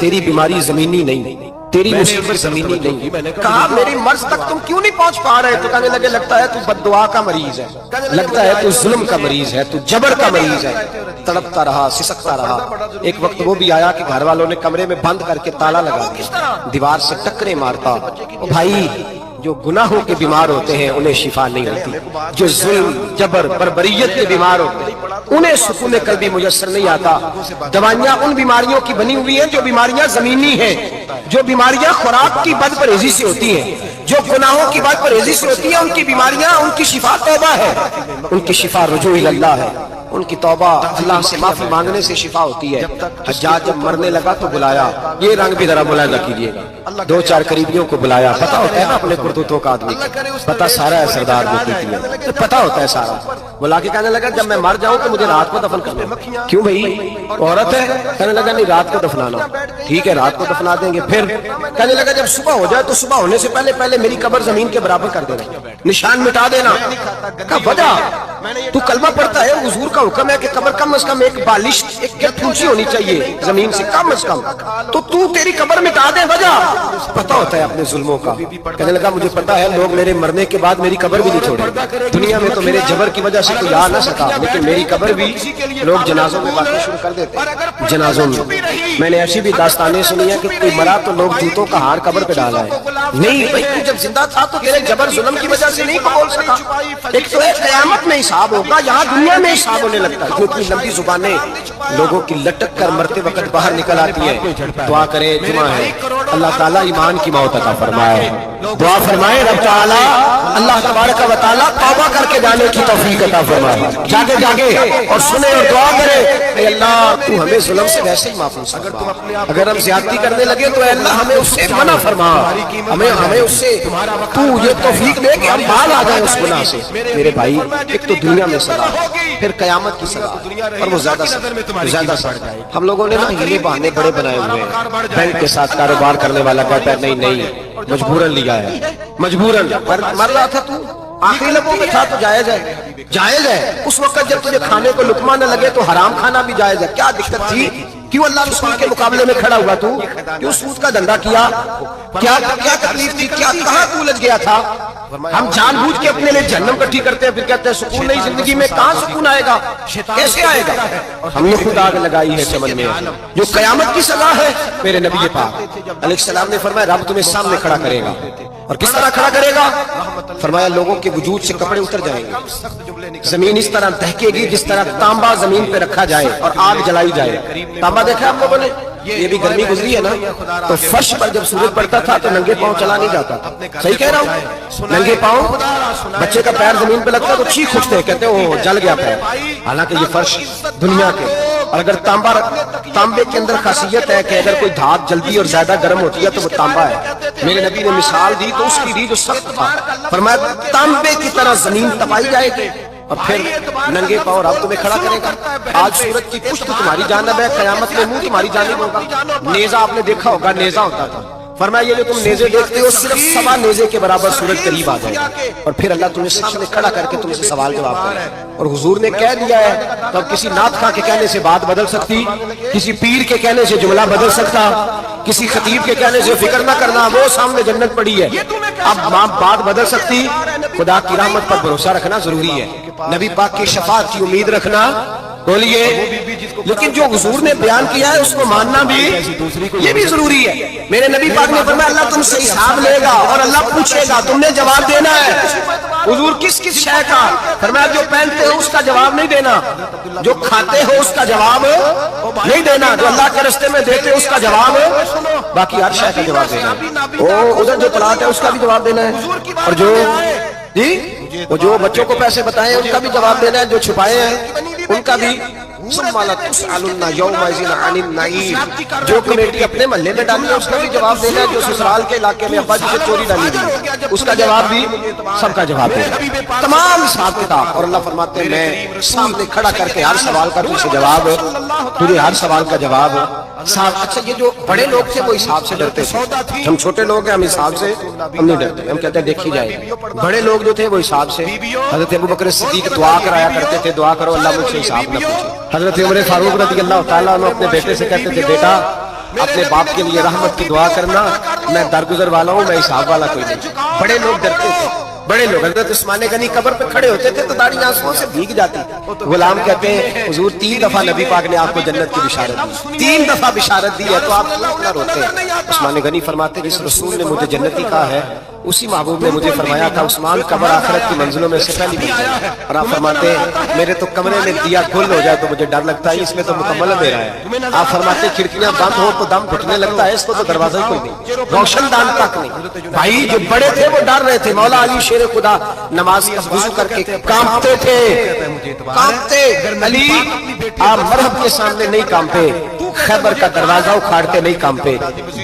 تیری بیماری زمینی نہیں، تیری مصیبت زمینی نہیں. کہا میری مرض تک تم کیوں نہیں پہنچ پا رہے؟ تو کہنے لگے لگتا ہے تو بد دعا کا مریض ہے، لگتا ہے تو ظلم کا مریض ہے، تو جبر کا مریض ہے. تڑپتا رہا، سسکتا رہا. ایک وقت وہ بھی آیا کہ گھر والوں نے کمرے میں بند کر کے تالا لگا دیا، دیوار سے ٹکرے مارتا. بھائی جو گناہوں کے بیمار ہوتے ہیں انہیں شفا نہیں ہوتی، جو ظلم جبر بربریت کے بیمار ہوتے ہیں انہیں سکون قلبی میسر نہیں آتا. دوائیاں ان بیماریوں کی بنی ہوئی ہیں جو بیماریاں زمینی ہیں، جو بیماریاں خوراک کی بد پرہیزی سے ہوتی ہیں، جو گناہوں کی بد پرہیزی سے ہوتی ہیں. ان کی بیماریاں، ان کی شفا توبہ ہے، ان کی شفا رجوع اللہ ہے. ان کی توبہ اللہ سے معافی مانگنے سے شفا ہوتی ہے. حجاج جب مرنے لگا تو بلایا، یہ رنگ بھی ذرا ملاحظہ کیجیے گا، دو چار قریبیوں کو بلایا. پتا ہوتا ہے نا اپنے کرتوتوں کا آدمی، پتا سارا ہے سردار بیٹی، پتا ہوتا ہے سارا. بلا کے کہنے لگا جب میں مر جاؤں تو مجھے رات کو دفن کرنا. کیوں بھائی عورت ہے؟ کہنے لگا نہیں رات کو دفنانا. ٹھیک ہے رات کو دفنا دیں گے. پھر کہنے لگا جب صبح ہو جائے تو صبح ہونے سے پہلے پہلے میری قبر زمین کے برابر کر دینا، نشان مٹا دینا. کہا وجہ؟ تو کلمہ پڑھتا ہے، حضور کا حکم ہے کہ قبر کم از کم ایک بالش ایک گٹ اونچی ہونی چاہیے زمین سے کم از کم، تو تیری قبر مٹا دے. وجہ پتا ہوتا ہے اپنے ظلموں کا. کہنے لگا مجھے پتا ہے لوگ میرے مرنے کے بعد میری قبر بھی نہیں چھوڑیں. دنیا میں تو میرے جبر کی وجہ سے کوئی آ نہ سکا، لیکن میری قبر بھی لوگ جنازوں میں باتیں شروع کر دیتے ہیں. جنازوں میں نے ایسی بھی داستانیں سنی ہیں کہ کوئی مرا تو لوگ جوتوں کا ہار قبر پہ ڈالا ہے. نہیں بھائی تو جب زندہ تھا تو تیرے جبر ظلم کی وجہ سے نہیں بول سکا. ایک تو قیامت میں حساب ہوگا، یہاں دنیا میں حساب ہونے لگتا ہے. اتنی لمبی زبانیں لوگوں کی لٹک کر مرتے وقت باہر نکل آتی ہیں. دعا کرے جمعہ ہے، اللہ تعالیٰ ایمان کی موت عطا فرمائے. دعا فرمائے رب تعالیٰ اللہ تبارک و تعالیٰ توبہ کر کے جانے کی توفیق عطا فرمائے. جاگے جاگے اور سنے اور دعا کرے اے اللہ تو ہمیں ظلم سے ویسے ہی محفوظ فرما. اگر ہم زیادتی کرنے لگے تو اے اللہ ہمیں اس سے منع فرما، ہمیں اس سے تو یہ توفیق دے کہ ہم باہر آ جائیں اس گناہ سے. میرے بھائی ایک تو دنیا میں سزا، پھر قیامت کی سزا، اور وہ زیادہ سڑ جائے. ہم لوگوں نے نا ہیلے بہانے بڑے بنائے ہوئے ہیں. بینک کے ساتھ کاروبار کرنے والا کہتا ہے نہیں مجبوراً لیا ہے، مجبوراً. مر رہا تھا تو آخری لبوں میں تھا تو جائز ہے، جائز ہے. اس وقت جب تجھے کھانے کو لقمہ نہ لگے تو حرام کھانا بھی جائز ہے. کیا دقت تھی؟ کیوں اللہ رسول کے مقابلے میں کھڑا ہوا تو؟ کیوں سود کا دھندا کیا؟ کیا تکلیف تھی؟ کیا کہاں تو الجھ گیا تھا؟ ہم جان بوجھ کے اپنے لیے جہنم کٹھی کرتے ہیں، پھر کہتے ہیں سکون نہیں زندگی میں. کہاں سکون آئے گا؟ کیسے آئے گا؟ ہم نے خود آگ لگائی ہے چمن میں جو قیامت کی سزا ہے. میرے نبی پاک علیہ السلام نے فرمایا رب تمہیں سامنے کھڑا کرے گا. اور کس طرح کھڑا کرے گا؟ فرمایا لوگوں کے وجود سے کپڑے اتر جائیں گے، زمین اس طرح دہکے گی جس طرح تانبا زمین پہ رکھا جائے اور آگ جلائی جائے. تانبا دیکھا آپ لوگوں نے؟ یہ بھی گرمی گزری ہے نا، تو فرش پر جب سورج پڑتا تھا تو ننگے پاؤں چلا نہیں جاتا تھا. صحیح کہہ رہا ہوں؟ ننگے پاؤں، بچے کا پیر زمین پہ لگتا تو چیخ اٹھتے، کہتے وہ جل گیا پیر. حالانکہ یہ فرش دنیا کے، اور اگر تانبے کے اندر خاصیت ہے کہ اگر کوئی دھات جلدی اور زیادہ گرم ہوتی ہے تو وہ تانبا ہے. میرے نبی نے مثال دی تو اس کی دی جو سخت تھا. فرمایا تانبے کی طرح زمین تپائی جائے گی اور پھر ننگے پاؤں رب تمہیں کھڑا کرے گا. آج سورج کی پشت تمہاری جانب ہے، قیامت میں منہ تمہاری جانب ہوگا. نیزہ آپ نے دیکھا ہوگا، نیزہ ہوتا تھا. فرمایا یہ جو تم نیزے دیکھتے ہو صرف 1.25 نیزے کے برابر سورج قریب آ جائے گا اور پھر اللہ تمہیں سامنے کھڑا کر کے تم سے سوال جواب کرے. اور حضور نے کہہ دیا ہے تو اب کسی نعت خواہ کے کہنے سے بات بدل سکتی، کسی پیر کے کہنے سے جملہ بدل سکتا، کسی خطیب کے کہنے سے فکر نہ کرنا وہ سامنے جنت پڑی ہے. اب بات بدل سکتی. خدا کی رحمت پر بھروسہ رکھنا ضروری ہے، نبی پاک کی شفاعت کی امید رکھنا. بولیے. لیکن جو حضور نے بیان کیا ہے اس کو ماننا بھی یہ بھی ضروری ہے. میرے نبی پاک نے فرمایا اللہ تم سے حساب لے گا اور اللہ پوچھے گا، تم نے جواب دینا ہے. حضور کس کس شے کا؟ فرمایا جو پہنتے ہو اس کا جواب نہیں دینا، جو کھاتے ہو اس کا جواب نہیں دینا، جو اللہ کے راستے میں دیتے ہو اس کا جواب، باقی ہر شے کا جواب دینا ہے۔ ادھر جو پلاٹ ہے اس کا بھی جواب دینا ہے، اور جو وہ جو بچوں کو پیسے بتائے ان کا بھی جواب دینا ہے، جو چھپائے ہیں ان کا بھی۔ ثم لتسألن یومئذ عن النعیم، جو کمیٹی اپنے محلے میں ڈالی ہے اس کا بھی جواب دینا ہے، جو سسرال کے علاقے میں ابا جی سے چوری ڈالی گئی اس کا جواب بھی، سب کا جواب دینا ہے، تمام حساب کتاب۔ اور اللہ فرماتے ہیں میں سامنے کھڑا کر کے ہر سوال کا تجھ سے جواب، تجھے ہر سوال کا جواب صاحب۔ اچھا یہ جو بڑے لوگ تھے وہ حساب سے ڈرتے تھے، ہم چھوٹے لوگ ہیں ہم حساب سے ہم نہیں ڈرتے، ہم کہتے ہیں دیکھی جائے۔ بڑے لوگ جو تھے وہ حساب سے، حضرت ابوبکر صدیق دعا کرایا کرتے تھے، دعا کرو اللہ مجھ سے حساب نہ پوچھے۔ حضرت عمر فاروق رضی اللہ تعالیٰ عنہ اپنے بیٹے سے کہتے تھے بیٹا اپنے باپ کے لیے رحمت کی دعا کرنا، میں درگزر والا ہوں، میں حساب والا کوئی نہیں۔ بڑے لوگ ڈرتے تھے، بڑے لوگ۔ حضرت عثمان غنی قبر پہ کھڑے ہوتے تھے تو داڑھی آنسوؤں سے بھیگ جاتی۔ غلام کہتے ہیں حضور 3 دفعہ نبی پاک نے آپ کو جنت کی بشارت دی، 3 دفعہ بشارت دی ہے تو آپ کیوں اتنا روتے ہیں؟ عثمان غنی فرماتے جس رسول نے مجھے جنتی کہا ہے اسی محبوب نے مجھے فرمایا تھا عثمان قبر آخرت کی منزلوں میں سے پہلی منزل۔ اور آپ فرماتے ہیں میرے تو کمرے میں دیا گل ہو جائے تو مجھے ڈر لگتا ہے، اس میں تو مکمل اندھیرا ہے۔ آپ فرماتے ہیں کھڑکیاں بند ہو تو دم گھٹنے لگتا ہے، اس کو تو دروازہ ہی کوئی نہیں، روشن دان تک نہیں۔ بھائی جو بڑے تھے وہ ڈر رہے تھے۔ مولا علی شیر خدا نماز کا وضو کر کے کانپتے تھے، کانپتے۔ علی آپ مرحب کے سامنے نہیں کانپے، خیبر کا دروازہ اکھاڑتے نہیں کانپے،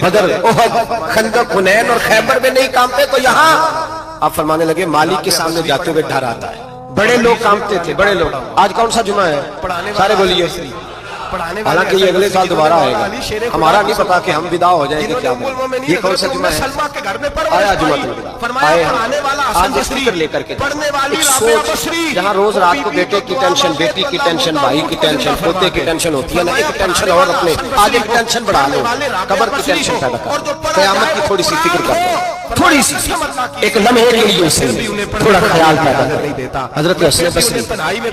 بدر احد خندق حنین اور خیبر میں نہیں کانپے، تو یہاں آپ فرمانے لگے مالک کے سامنے جاتے ہوئے ڈر آتا ہے۔ بڑے لوگ کانپتے تھے، بڑے لوگ۔ آج کون سا جمعہ ہے؟ سارے بولیے۔ حالانکہ یہ اگلے سال دوبارہ آئے گا، ہمارا نہیں پتا کہ ہم ودا ہو جائیں گے کیا بولیں۔ یہ کون سا جمعہ ہے؟ آیا جمعہ آئے آج اسپیکر لے کر کے ایک سوچ، جہاں روز رات کو بیٹے کی ٹینشن، بیٹی کی ٹینشن، بھائی کی ٹینشن، پوتے کی ٹینشن ہوتی ہے نا، ایک ٹینشن اور اپنے آج ایک ٹینشن بڑھا لو، قبر کی ٹینشن پیدا کر، قیامت کی تھوڑی سی فکر کر لو، تھوڑی سی ایک لمحے کے لیے اسے تھوڑا خیال پیدا کر۔ حضرت حسن بصری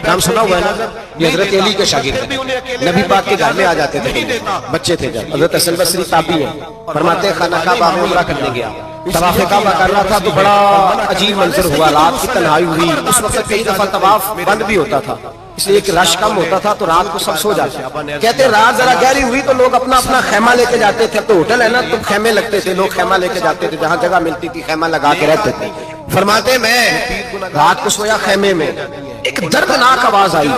نام سنا ہوا ہے نا، یہ حضرت علی کے شاگرد ہیں، نبی پاک کے گھر میں آ جاتے تھے، بچے تھے جب۔ حضرت حسن بصری تابعی ہیں، فرماتے خانہ کعبہ میں عمرہ کرنے گیا، طواف کعبہ کر رہا تھا تو بڑا عجیب منظر ہوا، رات کی تنہائی ہوئی، اس وقت کئی دفعہ طواف بند بھی ہوتا تھا اس لیے کہ رش کم ہوتا تھا تو رات کو سب سو جاتے۔ کہتے رات ذرا گہری ہوئی تو لوگ اپنا اپنا خیمہ لے کے جاتے تھے، اب تو ہوٹل ہے نا تو خیمے لگتے تھے، لوگ خیمہ لے کے جاتے تھے، جہاں جگہ ملتی تھی خیمہ لگا کے رہتے تھے۔ فرماتے میں رات کو سویا خیمے میں، ایک دردناک آواز آئی،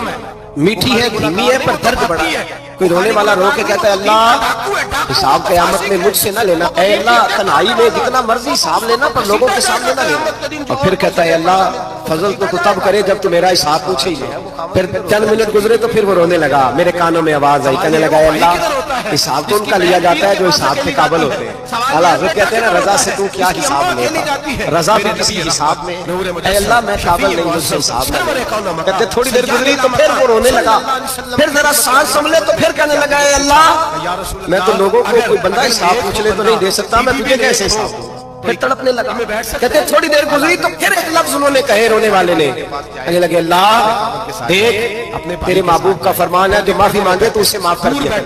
میٹھی ہے دھیمی ہے پر درد بڑا ہے۔ کوئی رونے والا رو کے کہتا ہے اللہ حساب قیامت میں مجھ سے نہ لینا، اے اللہ تنہائی میں جتنا مرضی حساب لینا پر لوگوں کے سامنے نہ لینا۔ اور پھر کہتا ہے اللہ فضل تو تب کرے جب تو میرا حساب پوچھے ہی لے۔ پھر چند منٹ گزرے تو پھر وہ رونے لگا، میرے کانوں میں آواز آئی، کہنے لگا اے اللہ حساب تو ان کا لیا جاتا ہے جو حساب کے قابل ہوتے ہیں۔ اللہ حضرت کہتے ہیں نا رضا سے تو کیا حساب لیتا، رضا بھی کسی حساب میں، اے اللہ میں قابل نہیں، مجھ سے حساب نہ۔ کہتے تھوڑی دیر گزری تو پھر وہ رونے لگا، پھر ذرا سانس سنبھلے تو پھر کہنے لگا اے اللہ میں تو لوگوں کو کوئی بندہ حساب پوچھ لے تو نہیں دے سکتا، میں تجھے کیسے حساب دوں؟ پھر تڑپنے لگا۔ کہتے تھوڑی دیر گزری تو پھر ایک لفظ انہوں نے کہے رونے والے نے، کہنے لگے اللہ دیکھ تیرے محبوب کا فرمان ہے جو معافی مانگے تو اسے معاف کر دیا۔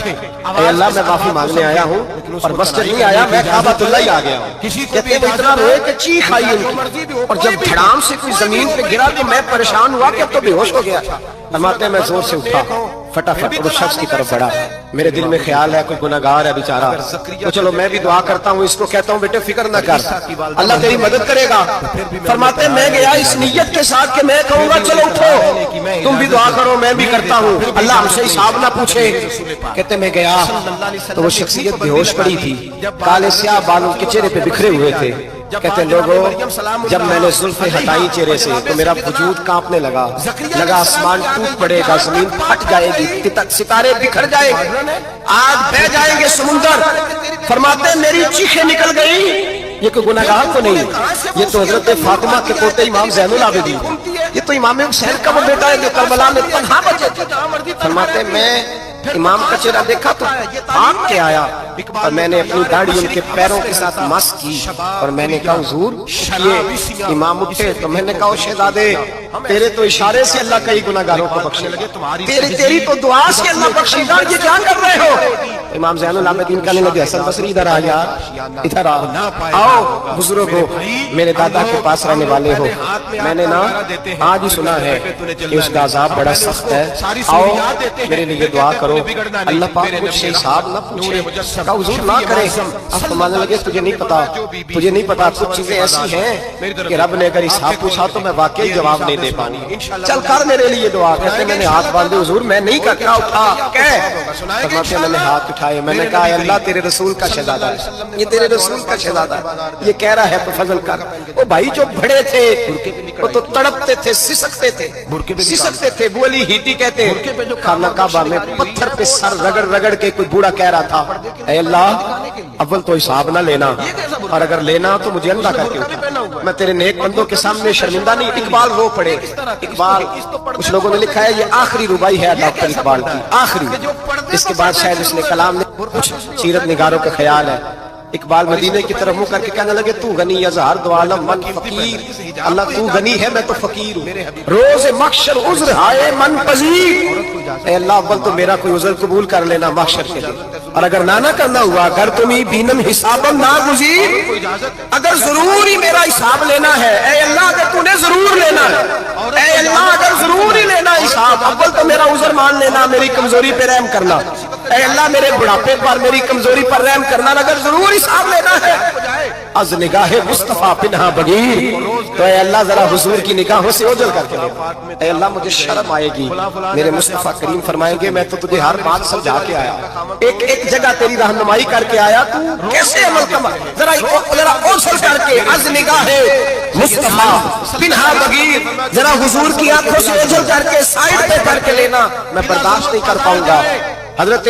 اے اللہ میں معافی مانگنے آیا ہوں اور مسجد نہیں آیا، میں کعبۃ اللہ ہی آ گیا ہوں۔ کہتے ہیں وہ اتنا روئے کہ چیخ آئی ان کی، اور جب دھڑام سے کوئی زمین پہ گرا تو میں پریشان ہوا کہ اب تو بے ہوش ہو گیا۔ فرماتے ہیں میں زور سے اٹھا، فٹافٹ اس شخص کی طرف بڑھا، میرے دل میں خیال ہے کوئی گناہگار ہے بیچارہ، تو چلو میں بھی دعا کرتا ہوں، اس کو کہتا ہوں بیٹے فکر نہ کر اللہ تیری مدد کرے گا۔ فرماتے ہیں میں گیا اس نیت کے ساتھ کہ میں کہوں گا چلو اٹھو تم بھی دعا کرو میں بھی کرتا ہوں، اللہ ہم سے حساب نہ پوچھے۔ کہتے میں گیا تو وہ شخصیت بے ہوش پڑی تھی، کالے سیاہ بال ان کے چہرے پہ بکھرے ہوئے تھے۔ کہتے لوگوں جب میں نے زلفیں ہٹائی چہرے سے تو میرا وجود کانپنے لگا، آسمان ٹوٹ پڑے گا، زمین پھٹ جائے گی، ستارے بکھر جائے گے، آج بہہ جائیں گے سمندر۔ فرماتے ہیں میری چیخیں نکل گئی، یہ کوئی گناہگار تو نہیں، یہ تو حضرت فاطمہ کے پوتے امام زین العابدین، یہ تو امام حسین کا وہ بیٹا ہے جو کربلا میں تنہا بچے تھے۔ فرماتے میں امام کا چہرہ دیکھا تو آنکھ کے آیا، اور میں نے اپنی داڑھی ان کے پیروں کے ساتھ مس کی، اور میں نے کہا حضور یہ امام اٹھے تو میں نے کہا شہزادے تیرے تو اشارے سے اللہ کئی گناہگاروں کو بخشے، تیری تو دعا سے اللہ بخشے گا، یہ کیا کر رہے ہو؟ امام زین العابدین کہنے لگے حسن بصری ادھر آ یار، ادھر آؤ بزرگو، میرے دادا کے پاس رہنے والے ہو، میں نے نا آج ہی سنا ہے کہ اس کا عذاب بڑا سخت ہے، آؤ میرے لیے دعا کرو، اللہ پاک مجھ سے حساب نہ پوچھے، کہا حضور نہ کرے۔ اب فرمانے لگے تجھے نہیں پتا کچھ چیزیں ایسی ہیں کہ رب نے اگر حساب پوچھا تو میں واقعی جواب نہیں دے پاؤں گا، چل کر میرے لیے دعا۔ کہتے میں نے ہاتھ باندھے، حضور میں نہیں کرتا، اٹھا فرماتے ہیں میں نے ہاتھ اٹھائے، میں نے کہا اے اللہ تیرے رسول کا شہزادہ ہے، یہ تیرے رسول کا شہزادہ ہے، یہ کہہ رہا ہے تو فضل کر۔ وہ بھائی جو بڑے تھے وہ تو تڑپتے تھے، سسکتے تھے، ابو علی ہیٹی کہتے ہیں خانہ کعبہ میں پتھر پہ سر رگڑ رگڑ کے کوئی بوڑھا کہہ رہا تھا اے اللہ اول تو حساب نہ لینا، اور اگر لینا تو مجھے اندھا کر کے اٹھا، میں تیرے نیک بندوں کے سامنے شرمندہ نہیں۔ اقبال رو پڑے، اقبال کچھ لوگوں نے لکھا ہے یہ آخری ربائی ہے ڈاکٹر اقبال کی، آخری، اس کے بعد شاید اس نے کلام نے کچھ سیرت نگاروں کا خیال ہے۔ اقبال مدینے کی طرف منہ کر کے کہنے لگے تو غنی اظہار دو عالم من فقیر، اللہ تو غنی ہے میں تو فقیر ہوں، روز محشر عذر ہائے من پذیر، اے اللہ اول تو میرا کوئی عذر قبول کر لینا محشر کے دن، اور اگر نہ کرنا ہوا اگر تمہیں بینم حسابم ناگزیر، اگر ضرور ہی میرا حساب لینا ہے، اے اللہ اگر تو نے ضرور لینا ہے، اے اللہ اگر ضرور ہی لینا حساب، اول تو میرا عذر مان لینا، میری کمزوری پہ رحم کرنا، اے اللہ میرے بڑھاپے پر میری کمزوری پر رحم کرنا، اگر ضرور حساب لینا ہے از نگاہ مصطفیٰ پنہا بغیر، تو اے اللہ ذرا حضور کی نگاہوں سے اوجھل کر کے لے، اے اللہ مجھے شرم آئے گی، میرے مصطفیٰ کریم فرمائیں گے میں تو تجھے ہر بات سمجھا کے آیا، ایک جگہ تیری رہنمائی کر کے آیا، تو کیسے عمل کرنا، ذرا اوجھل کر کے از نگاہ مصطفیٰ پنہا بغیر، ذرا حضور کی آنکھوں سے اوجھل کر کے سائڈ پہ کر کے لینا، میں برداشت نہیں کر پاؤں گا۔ حضرت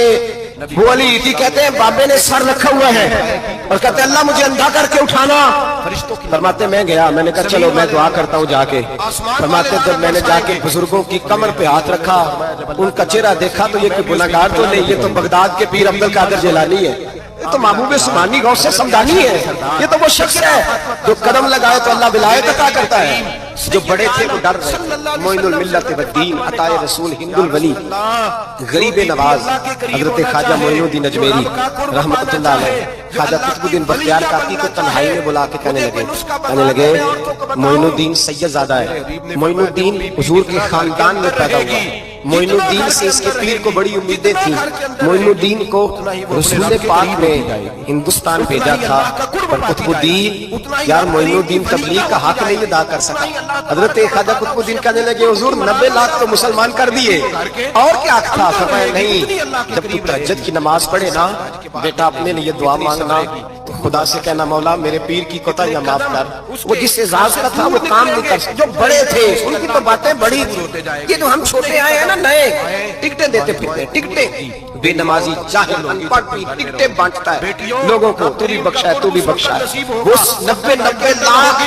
ابو علی ہیٹی کہتے ہیں بابے نے سر رکھا ہوا ہے اور کہتے ہیں اللہ مجھے اندھا کر کے اٹھانا، فرماتے میں گیا، میں نے کہا چلو میں دعا کرتا ہوں جا کے، فرماتے جب میں نے جا کے بزرگوں کی کمر پہ ہاتھ رکھا، ان کا چہرہ دیکھا تو یہ کوئی گناہگار تو نہیں، یہ تو بغداد کے پیر عبد القادر جیلانی ہے، یہ تو محبوب سبحانی غوث سے سمدانی ہے، یہ تو وہ شخص ہے جو قدم لگائے تو اللہ ولایت عطا کرتا ہے، جو بڑے تھے وہ ڈر رہے، معین الملت والدین عطائے رسول ہند الولی غریب نواز حضرت خواجہ معین الدین اجمیری رحمۃ اللہ علیہ، خواجہ قطب الدین بختیار کاکی کو تنہائی میں بلا کے کہنے لگے معین الدین سید زادہ ہے، معین الدین حضور کے خاندان میں پیدا ہوا، معین الدین سے اس کے پیر کو بڑی امیدیں تھیں، معین الدین کو رسول پاک نے ہندوستان بھیجا تھا، پر قطب الدین یار معین الدین تبلیغ کا حق نہیں ادا کر سکا۔ حضرت خواجہ قطب الدین کہنے لگے حضور 90 لاکھ تو مسلمان کر دیے، اور کیا حق تھا؟ فرمایا نہیں، جب تو تہجد کی نماز پڑھے نا بیٹا اپنے لیے دعا مانگنا، تو خدا سے کہنا مولا میرے پیر کی کوتاہیاں معاف کر، وہ جس اعزاز کا تھا وہ کام نہیں کر سکتا، جو بڑے تھے ان کی تو باتیں بڑی تھی، یہ جو ہم چھوٹے آئے ہیں نا نئے ٹکٹیں دیتے پھرتے، ٹکٹیں بے نمازی جاہل ان پڑھ بھی ٹکٹیں بانٹتا ہے لوگوں کو، تو بھی بخشا ہے تو بھی بخشا ہے، وہ 90 لاکھ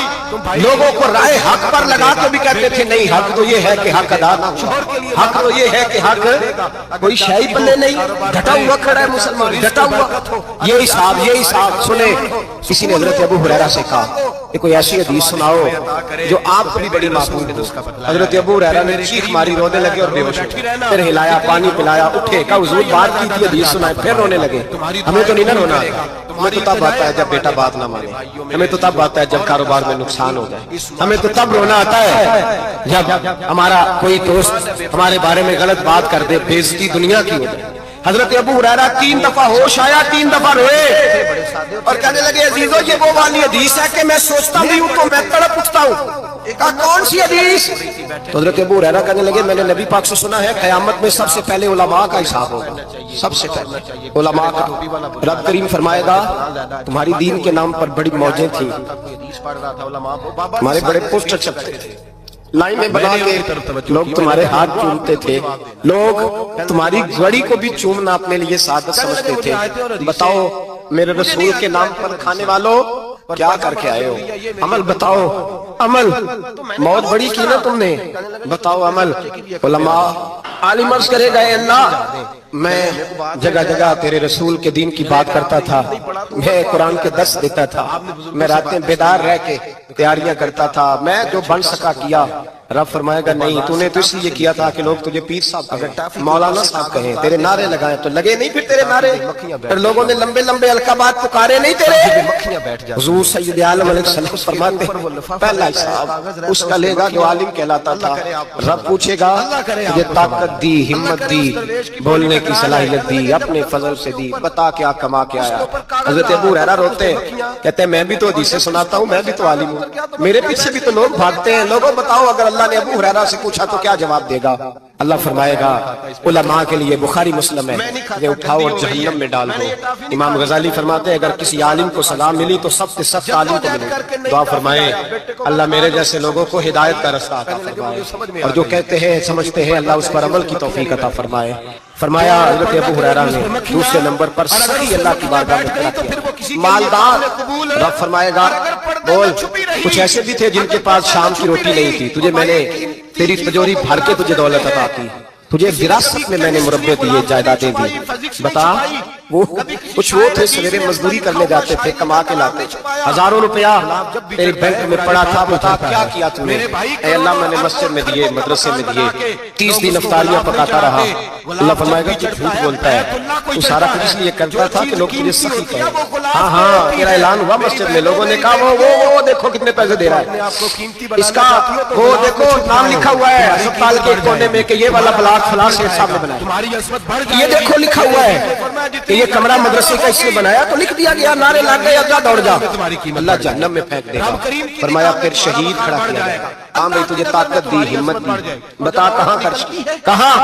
لوگوں کو رائے حق پر لگا کے بھی کہتے تھے نہیں حق تو یہ ہے کہ حق ادا نہ ہوا، حق تو یہ ہے کہ حق کوئی شاہی پلے نہیں، ڈٹا ہوا کھڑا ہے مسلمان، ڈٹا ہوا، یہ حساب سنے۔ کسی نے حضرت ابو ہریرہ سے کہا کہ کوئی ایسی حدیث سناؤ جو آپ کو بھی بڑی معقول ہو، حضرت ابو ہریرہ نے چیخ ماری، رونے لگے اور بے ہوش ہوئے، پھر ہلایا پانی پلایا، اٹھے، کہا حضور بات کی تھی حدیث سنائے، پھر رونے لگے، ہمیں تو نہیں نہ رونا، ہمیں تو تب آتا ہے جب بیٹا بات نہ مانے، ہمیں تو تب آتا ہے جب کاروبار میں نقصان ہو جائے، ہمیں تو تب رونا آتا ہے جب ہمارا کوئی دوست ہمارے بارے میں غلط بات کر دے، بے عزتی دنیا کی ہو جائے۔ حضرت ابو ہریرہ 3 دفعہ ہوش آیا، 3 دفعہ روئے اور کہنے لگے عزیزو یہ وہ والی حدیث ہے کہ میں سوچتا بھی ہوں تو میں تڑپ اٹھتا ہوں، کہا کون سی حدیث؟ تو حضرت ابو ہریرہ کہنے لگے میں نے نبی پاک سے سنا ہے قیامت میں سب سے پہلے علماء کا حساب ہوگا، سب سے پہلے علماء کا، رب کریم فرمائے گا تمہاری دین کے نام پر بڑی موجیں تھیں، ہمارے بڑے پوسٹر چھپتے تھے، لائن میں بنا کے لوگ تمہارے ہاتھ چومتے تھے، لوگ تمہاری گھڑی کو بھی چومنا اپنے لیے سعادت سمجھتے تھے، بتاؤ میرے رسول کے نام پر کھانے والوں کیا کر کے آئے ہو؟ عمل بتاؤ، عمل، موت بڑی کی نا تم نے، بتاؤ عمل۔ علماء عالم عرض کرے گا اے اللہ میں جگہ جگہ تیرے رسول کے دین کی بات کرتا تھا، میں قرآن کے درس دیتا تھا، میں راتیں بیدار رہ کے تیاریاں کرتا تھا، میں جو بن سکا کیا، رب فرمائے گا نہیں، تو نے تو اس لیے کیا تھا کہ لوگ تجھے پیر صاحب مولانا صاحب کہیں، تیرے نعرے لگائے تو لگے نہیں پھر تیرے نعرے، پھر لوگوں نے لمبے لمبے القابات پکارے نہیں تیرے۔ حضور سید عالم علیہ السلام فرماتے ہیں پہلا حساب اس کا لے گا جو عالم کہلاتا تھا۔ رب پوچھے گا تجھے طاقت دی، ہمت دی، بولنے کی صلاحیت دی، اپنے فضل سے دی، بتا کیا کما کے آیا۔ حضرت ابو ہریرہ روتے ہیں، کہتے ہیں میں بھی تو حدیثیں سناتا ہوں، میں بھی تو عالم ہوں، میرے پیچھے بھی تو لوگ بھاگتے ہیں، لوگوں بتاؤ اگر اللہ نے ابو ہریرہ سے پوچھا تو کیا جواب دے گا؟ اللہ فرمائے گا علماء کے لیے بخاری مسلم ہے کہ اٹھاؤ اور جہنم میں ڈال دو۔ امام غزالی فرماتے ہیں اگر کسی عالم کو سزا ملی تو سب سے سخت عالم کو ملی۔ دعا فرمائے اللہ میرے جیسے لوگوں کو ہدایت کا رستہ عطا فرمائے، اور جو کہتے ہیں سمجھتے ہیں اللہ اس پر عمل کی توفیق عطا فرمائے۔ فرمایا حضرت ابو ہریرہ نے دوسرے نمبر پر سخی اللہ کی بارگاہ میں کھڑا کیا، مالدار۔ رب فرمائے گا بول کچھ ایسے بھی تھے جن کے پاس شام کی روٹی نہیں تھی، تجھے میں نے تیری تجوری بھر کے تجھے دولت عطا کی، تجھے وراثت میں میں نے مربے دیے، جائیدادیں دی۔ بتا وہ کچھ وہ تھے سویرے مزدوری کرنے جاتے تھے، کما کے لاتے، ہزاروں روپیہ تیرے بینک میں پڑا تھا، بتا کیا کیا تم نے؟ اے اللہ میں نے مسجد میں دیے، مدرسے میں دیے، 30 دن افطاریاں پکاتا رہا۔ اللہ فرمائے گا تو جھوٹ بولتا ہے، تو سارا کچھ اس لیے کرتا تھا کہ لوگ تجھے سخی کہیں۔ ہاں ہاں تیرا اعلان ہوا مسجد میں، لوگوں نے کہا وہ دیکھو کتنے پیسے دے رہا ہے، اس کا وہ دیکھو نام لکھا ہوا ہے اسپتال کے کونے میں کہ یہ والا بلاک فلاں شیخ صاحب نے بنایا، یہ دیکھو لکھا ہوا ہے کہ یہ کمرہ مدرسے کا اس نے بنایا، تو لکھ دیا گیا، نعرے لگ گئے، جا دوڑ جا، اللہ جہنم میں پھینک دے گا۔ فرمایا پھر شہید کھڑا کیا جائے گا، ہاں بھائی تجھے طاقت دی، ہمت دی، بتا کہاں خرچ کی، کہاں؟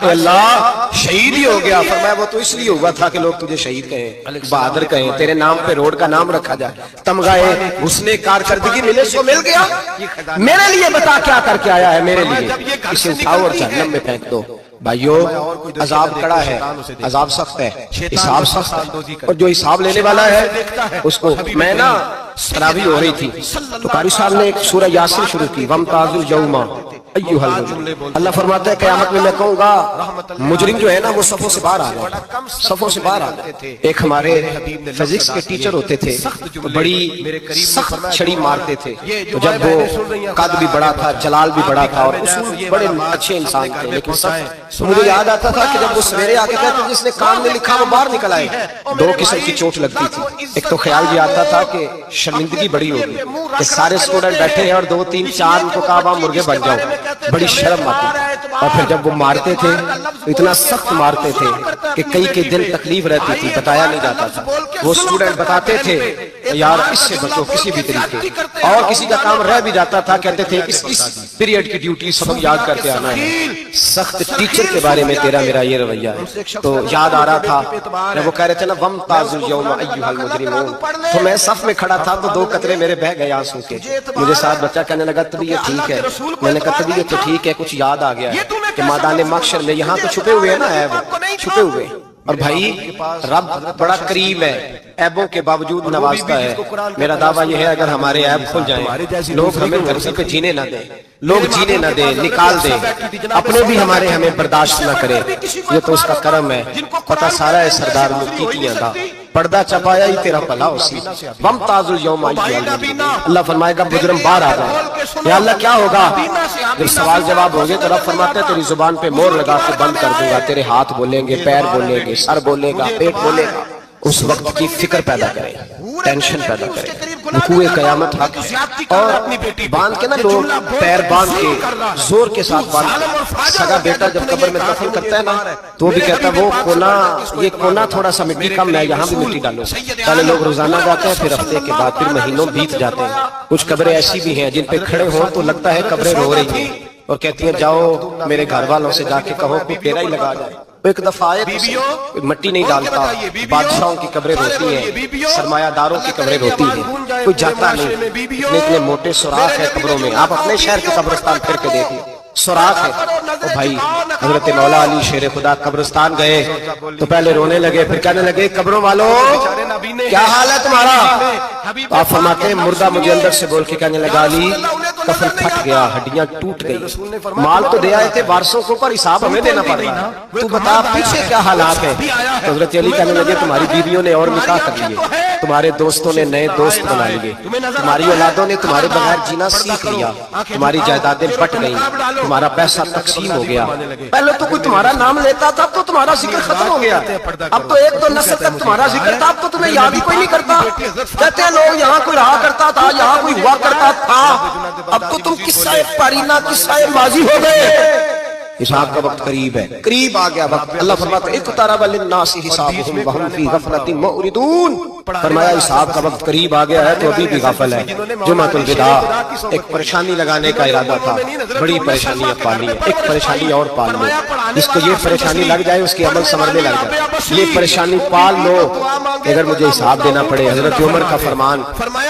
اللہ شہید ہی ہو گیا۔ فرمایا وہ تو اس لیے ہوا تھا کہ لوگ تجھے شہید کہیں، بہادر کہیں، تیرے نام پہ روڈ کا نام رکھا جائے، تمغائے حسن کارکردگی ملے سو مل گیا، میرے لیے بتا کیا کر کے آیا ہے، میرے لیے اسے اٹھاؤ اور جہنم میں پھینک دو۔ بھائیو عذاب کڑا ہے، عذاب سخت ہے، حساب سخت ہے، اور جو حساب لینے والا ہے اس کو میں نا تراویح ہو رہی تھی تو قاری صاحب نے ایک سورہ یاسین شروع کی، وَامْتَازُوا الْيَوْمَ أَيُّهَا الْمُجْرِمُونَ۔ اللہ فرماتا ہے قیامت میں کہوں گا مجرم جو ہے نا وہ صفوں سے باہر آ گئے، صفوں سے باہر آ گئے۔ ایک ہمارے فزکس کے ٹیچر ہوتے تھے، بڑی سخت چھڑی مارتے تھے، تو جب وہ قد بھی بڑا تھا، جلال بھی بڑا تھا، اور اصول بڑے اچھے انسان تھے، لیکن سخت۔ مجھے یاد آتا تھا کہ جب وہ سویرے آ کے کہتے جس نے کان میں لکھا وہ باہر نکل آئے، دو قسم کی چوٹ لگتی تھی۔ ایک تو خیال بھی آتا تھا کہ شرمندگی بڑی ہوگی کہ سارے اسٹوڈنٹ بیٹھے ہیں اور 2 3 4 ان کو کہا وہاں مرغے بن جاؤ، بڑی شرم آتی۔ اور پھر جب وہ مارتے تھے تو اتنا سخت مارتے تھے کہ کئی کے دن تکلیف رہتی تھی، بتایا نہیں جاتا تھا۔ وہ اسٹوڈنٹ بتاتے تھے یار اس سے بچو کسی بھی طریقے، اور کسی کا کام رہ بھی جاتا تھا کہتے تھے اس پیریڈ کی ڈیوٹی سبق یاد کر کے آنا ہے۔ سخت ٹیچر کے بارے میں تیرا میرا یہ رویہ ہے، تو یاد آ رہا تھا جب وہ کہہ رہے تھے نا وَامْتَازُوا الْيَوْمَ أَيُّهَا الْمُجْرِمُونَ، تو میں صف میں کھڑا تھا تو 2 قطرے میرے بہہ گئے آنسو کے۔ مجھے ساتھ بچہ کہنے لگا طبیعت ٹھیک ہے، میں نے کہا طبیعت تو ٹھیک ہے، کچھ یاد آ گیا ہے کہ میدان محشر میں یہاں تو چھپے ہوئے ہیں نا عیب، چھپے ہوئے۔ اور بھائی رب بڑا کریم ہے، عیبوں کے باوجود نوازتا ہے۔ میرا دعویٰ یہ ہے اگر ہمارے عیب کھل جائیں، لوگ ہمیں دھرتی پہ جینے نہ دیں، لوگ جینے نہ دیں، نکال دیں، اپنے بھی ہمارے ہمیں برداشت نہ کریں، یہ تو اس کا کرم ہے۔ پتہ سارا ہے سردار مکی کیاں دا، پردہ چپایا ہی تیرا بھلا اسی۔ وَامْتَازُوا الْيَوْمَ أَيُّهَا الْمُجْرِمُونَ، اللہ فرمائے گا مجرم باہر آ جائے۔ یا اللہ کیا ہوگا؟ جب سوال جواب ہوگے تو رب فرماتا ہے تیری زبان پہ مور لگا کے بند کر دوں گا، تیرے ہاتھ بولیں گے، پیر بولیں گے، سر بولے گا، پیٹ بولے گا۔ اس وقت کی فکر پیدا کرے، ٹینشن پیدا کرے، وقوع قیامت حق ہے۔ اور باندھ کے نا لوگ پیر باندھ کے زور کے ساتھ باندھ، سگا بیٹا جب قبر میں دفن کرتا ہے نا تو وہ بھی کہتا ہے وہ کونا، یہ کونا تھوڑا سا مٹی کم ہے، یہاں بھی مٹی ڈالو۔ پہلے لوگ روزانہ جاتے ہیں، پھر ہفتے کے بعد، پھر مہینوں بیت جاتے ہیں۔ کچھ قبریں ایسی بھی ہیں جن پہ کھڑے ہوں تو لگتا ہے قبریں رو رہی ہیں، اور کہتی ہیں جاؤ میرے گھر والوں سے جا کے کہو کوئی پھیرا ہی لگا جائے۔ ایک دفعہ آئے تو مٹی نہیں ڈالتا، بادشاہوں کی قبریں روتی ہیں، سرمایہ داروں کی قبریں روتی ہیں، کوئی جاتا نہیں، اتنے موٹے سوراخ ہیں قبروں میں۔ آپ اپنے شہر کے قبرستان پھر کے دیکھیں، سوراخ ہے۔ او بھائی حضرت مولا علی شیر خدا قبرستان گئے تو پہلے رونے لگے، پھر کہنے لگے قبروں والوں کیا حال ہے تمہارا؟ آپ فرماتے ہیں مردہ مجھے اندر سے بول کے کہنے لگا علی کفن پھٹ گیا، ہڈیاں ٹوٹ گئی، مال تو دے آئے تھے وارثوں کو پر حساب ہمیں دینا پڑ رہا، تو بتا پیچھے کیا حالات ہیں؟ حضرت علی کہنے لگے تمہاری بیویوں نے اور نکاح کر لیے، تمہارے دوستوں نے نئے دوست بنا لیے، تمہاری اولادوں نے تمہارے بغیر جینا سیکھ لیا، تمہاری جائیدادیں بٹ گئیں، تمہارا پیسہ تقسیم ہو گیا۔ پہلے تو کوئی تمہارا نام لیتا تھا تو تمہارا ذکر ختم ہو گیا، اب تو ایک تو نسل تک تمہارا ذکر تھا، اب تو تمہیں یاد ہی کوئی نہیں کرتا۔ کہتے ہیں لوگ یہاں کوئی رہا کرتا تھا، یہاں کوئی ہوا کرتا تھا، اب تو تم قصہ پارینہ قصہ ماضی ہو گئے۔ حساب کا وقت قریب ہے، قریب آ گیا وقت۔ اللہ فرماتا ہے اقترب للناس حسابهم وهم في غفلة معرضون، فرمایا حساب کا وقت قریب آ گیا ہے تو ابھی بھی غافل ہے۔ جمعۃ الوداع ایک پریشانی لگانے کا ارادہ تھا، بڑی پریشانی اب پانی ہے، ایک پریشانی اور پال لو، جس کو یہ پریشانی لگ جائے اس کی عمل سنورنے لگ جائے، یہ پریشانی پال لو اگر مجھے حساب دینا پڑے۔ حضرت عمر کا فرمان،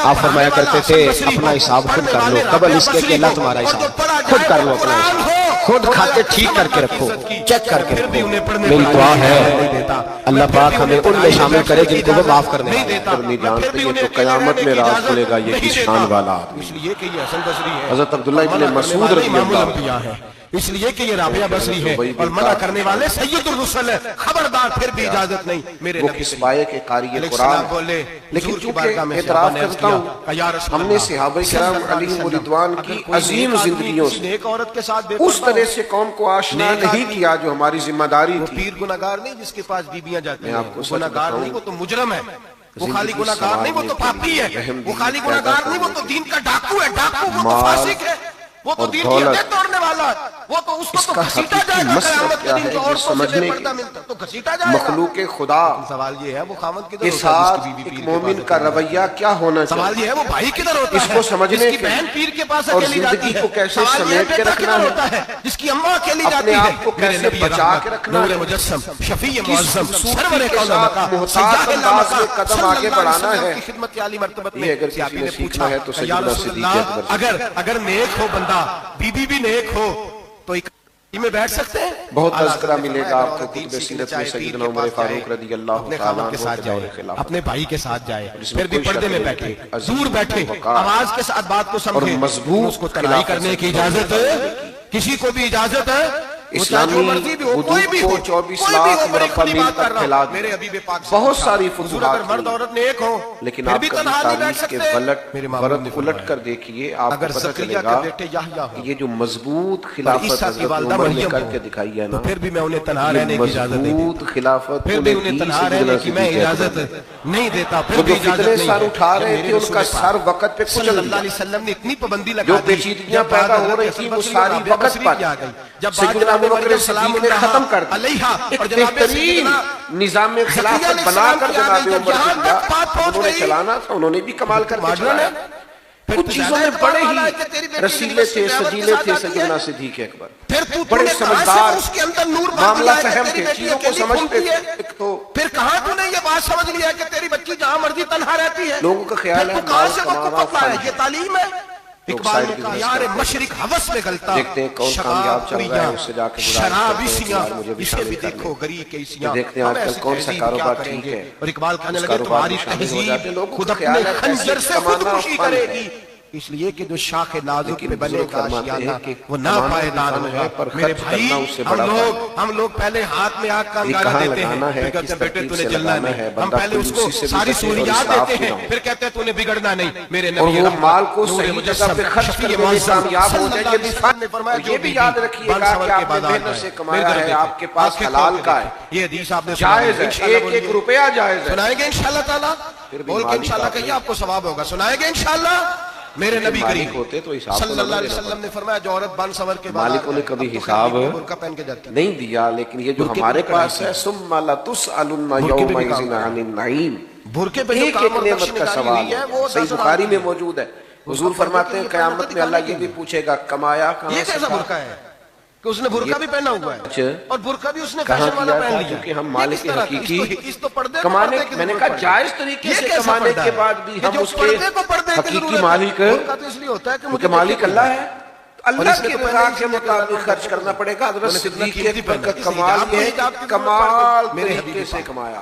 آپ فرمایا کرتے تھے اپنا حساب خود کر لو قبل اس کے کہ اللہ تمہارا حساب خود کر لو، اپنا حساب خود کھاتے ٹھیک کر کے رکھو، چیک کر کے رکھو۔ میری دعا ہے اللہ پاک ہمیں ان میں شامل کرے جن کو وہ معاف کرنے نہیں جانتے یہ تو قیامت میں راز کھلے گا یہ کس شان والا آدمی۔ حضرت عبداللہ ابن مسعود رضی اللہ عنہ، اس لیے کہ یہ رابعہ بصری ہے اور منع کرنے والے سید الرسل ہے، خبردار پھر بھی اجازت نہیں میرے وہ کس پائے کے قاری قرآن۔ لیکن چونکہ اعتراف کرتا ہوں ہم نے صحابہ کرام علیہم رضوان کی عظیم زندگیوں سے اس طرح سے قوم کو آشنا نہیں کیا جو ہماری ذمہ داری تھی۔ پیر گناہگار نہیں جس کے پاس بیویاں جاتی ہیں، گناہگار نہیں وہ تو مجرم ہے، وہ خالی گناہگار نہیں وہ تو پاپی ہے، وہ خالی گناہگار نہیں وہ تو دین کا ڈاکو ہے، ڈاکو وہ تو فاسق ہے، وہ تو دین کی عدد توڑنے والا ہے، وہ تو اس کو تو گھسیٹا جائے گا قیامت کے دن جو اور سمجھنے پردہ ملتا تو گھسیٹا جائے گا۔ مخلوق خدا سوال یہ ہے وہ خامد کدھر کے ہوتا ہے ساتھ ایک مومن کا رویہ کیا ہونا چاہیے، سوال یہ ہے وہ بھائی کدھر ہوتا ہے اس کو سمجھنے جس کی بہن پیر کے پاس اور اکیلی جاتی زندگی ہے، کو کیسے سوال یہ سمیٹ کے بیٹا رکھنا کدھر ہے، ہوتا ہے جس کی اماں اکیلی جاتی اپنے ہے۔ آپ کو کیسے بچا کے رکھنا ہے، نور مجسم شفیع کس معظم سرور کے کون ساتھ مکہ محتاط سیاہ انداز میں لامکہ قدم صلی آگے اللہ علیہ بڑھانا وسلم ہے۔ کی خدمت کی عالی مرتبت یہ میں اگر کسی صحابی نے نے سیکھنا پوچھا ہے تو یا سجدہ رسول صدیق کے اللہ اکبر اگر نیک ہو بندہ بیوی بھی نیک ہو تو ایک میں بیٹھ سکتے ہیں؟ بہت تذکرہ ملے گا آپ کو کتب سیرت میں سیدنا عمر فاروق رضی اللہ اپنے تعالیٰ خامد کے ساتھ عنہ جائے، اپنے بھائی کے ساتھ جائے، جس میں پھر بھی کوئی پردے میں شک بیٹھے، نہیں، عزیز دور بیٹھے، وقار آواز کے ساتھ بات کو سمجھے، اور مضبوط اس کو تنہائی کرنے کی اجازت ہے، کسی کو بھی اجازت ہے، اسلامی حدود کو 24 لاکھ مربع میل تک پھیلا دیا، بہت ساری فتوحات مرد عورت نیک ہو لیکن آپ کبھی تاریخ کے غلط الٹ کر دیکھیے آپ کو پتہ چلے گا یہ جو مضبوط خلافت حضرت عمر نے کر کے دکھائی ہے نا، پھر بھی میں انہیں تنہا رہنے کی اجازت نہیں مضبوط خلافت پھر بھی انہیں تنہا رہنے کی میں اجازت نہیں دیتا، پھر بھی اجازت فتنے نہیں سر اٹھا رہے تھے ان کا سر وقت پہ صلی کچل اللہ دیا، علیہ وسلم نے اتنی پابندی لگا جو دی پیچیدگیاں پیدا ہو رہی تھی وہ ساری وقت پر سیدنا ابو بکر صدیق نے ختم کر دیا، ایک بہترین نظام خلافت بنا کر جناب عمر دیا، انہوں نے چلانا تھا، انہوں نے بھی کمال کر کے چلایا۔ کچھ چیزوں میں بڑے ہی رسیلے تھے، سجیلے تھے سیدنا صدیق اکبر، بڑے سمجھدار، معاملہ فہم تھے، چیزوں کو سمجھتے تھے۔ ایک تو پھر کہاں تو نے یہ بات سمجھ لیا کہ تیری بچی جہاں مرضی تنہا رہتی ہے، لوگوں کا خیال ہے پھر تو کہاں سے مال وقت کمانا پکڑا ہے، فن یہ تعلیم ہے۔ اقبال نے کہا یار مشرق حوث میں غلطہ، دیکھتے ہیں کون کامیاب چل رہا ہے اس سے جا کے شرابیسیاں اسے بھی دیکھو غری کے اسیاں، دیکھتے ہیں آج کل کون سا کاروبار ٹھیک ہے، اور اقبال کہنے لگے تمہاری تہذیب خود اپنے خنجر سے خودکشی کرے گی، اس لیے کہ جو شاخ نازک پہ بنے گا آشیانہ وہ نہ پائیدار ہوگا۔ میرے بھائی ہم لوگ پہلے ہاتھ میں آگ کا انگارہ دیتے ہیں، پھر کہتے ہیں بیٹے تو نے جلنا نہیں، ہم پہلے اس کو ساری سہولیات دیتے ہیں، پھر کہتے ہیں تو نے بگڑنا نہیں۔ میرے نبی اور وہ مال کو صحیح جگہ پہ خرچ کرنے میں کامیاب ہو جائے، یہ بھی فن ہے۔ اور یہ بھی یاد رکھیے گا کہ آپ نے محنت سے کمایا ہے، آپ کے پاس حلال کا ہے، یہ حدیث آپ نے جائز ہے، ایک ایک روپیہ جائز ہے، سنائیں گے انشاءاللہ تعالیٰ، بول کے انشاءاللہ کہیے آپ کو ثواب ہوگا، سنائیں گے انشاءاللہ۔ میرے نبی کریم صلی اللہ علیہ وسلم نے فرمایا جو عورت بان سور کے بعد مالکوں نے کبھی حساب برقع پہن کے جاتی نہیں دیا، لیکن یہ جو ہمارے پاس ہے ثم لتسألن یومئذ عن النعیم، برقعے پہ جو ایک کام ایک اور نعمت بخشش کا نکالی سوال ہوئی ہے ہے، وہ صحیح بخاری میں موجود ہے، حضور فرماتے ہیں قیامت میں اللہ یہ بھی پوچھے گا کمایا کہاں یہ سے کیسا برقع ہے کہ اس نے برقع بھی پہنا ہوا ہے اور برقع بھی اس نے کہاں فیشن والا کیا پہن تھا، لیا، کیونکہ ہم مالک حقیقی کمانے میں نے کہا جائز طریقے سے کمانے کے بعد بھی ہم اس کے حقیقی مالک، کیونکہ مالک اللہ ہے، اللہ کی رضا کے مطابق خرچ کرنا پڑے گا۔ حضرت صدیق اکبر کا کمال یہ ہے کہ کمال طریقے سے کمایا،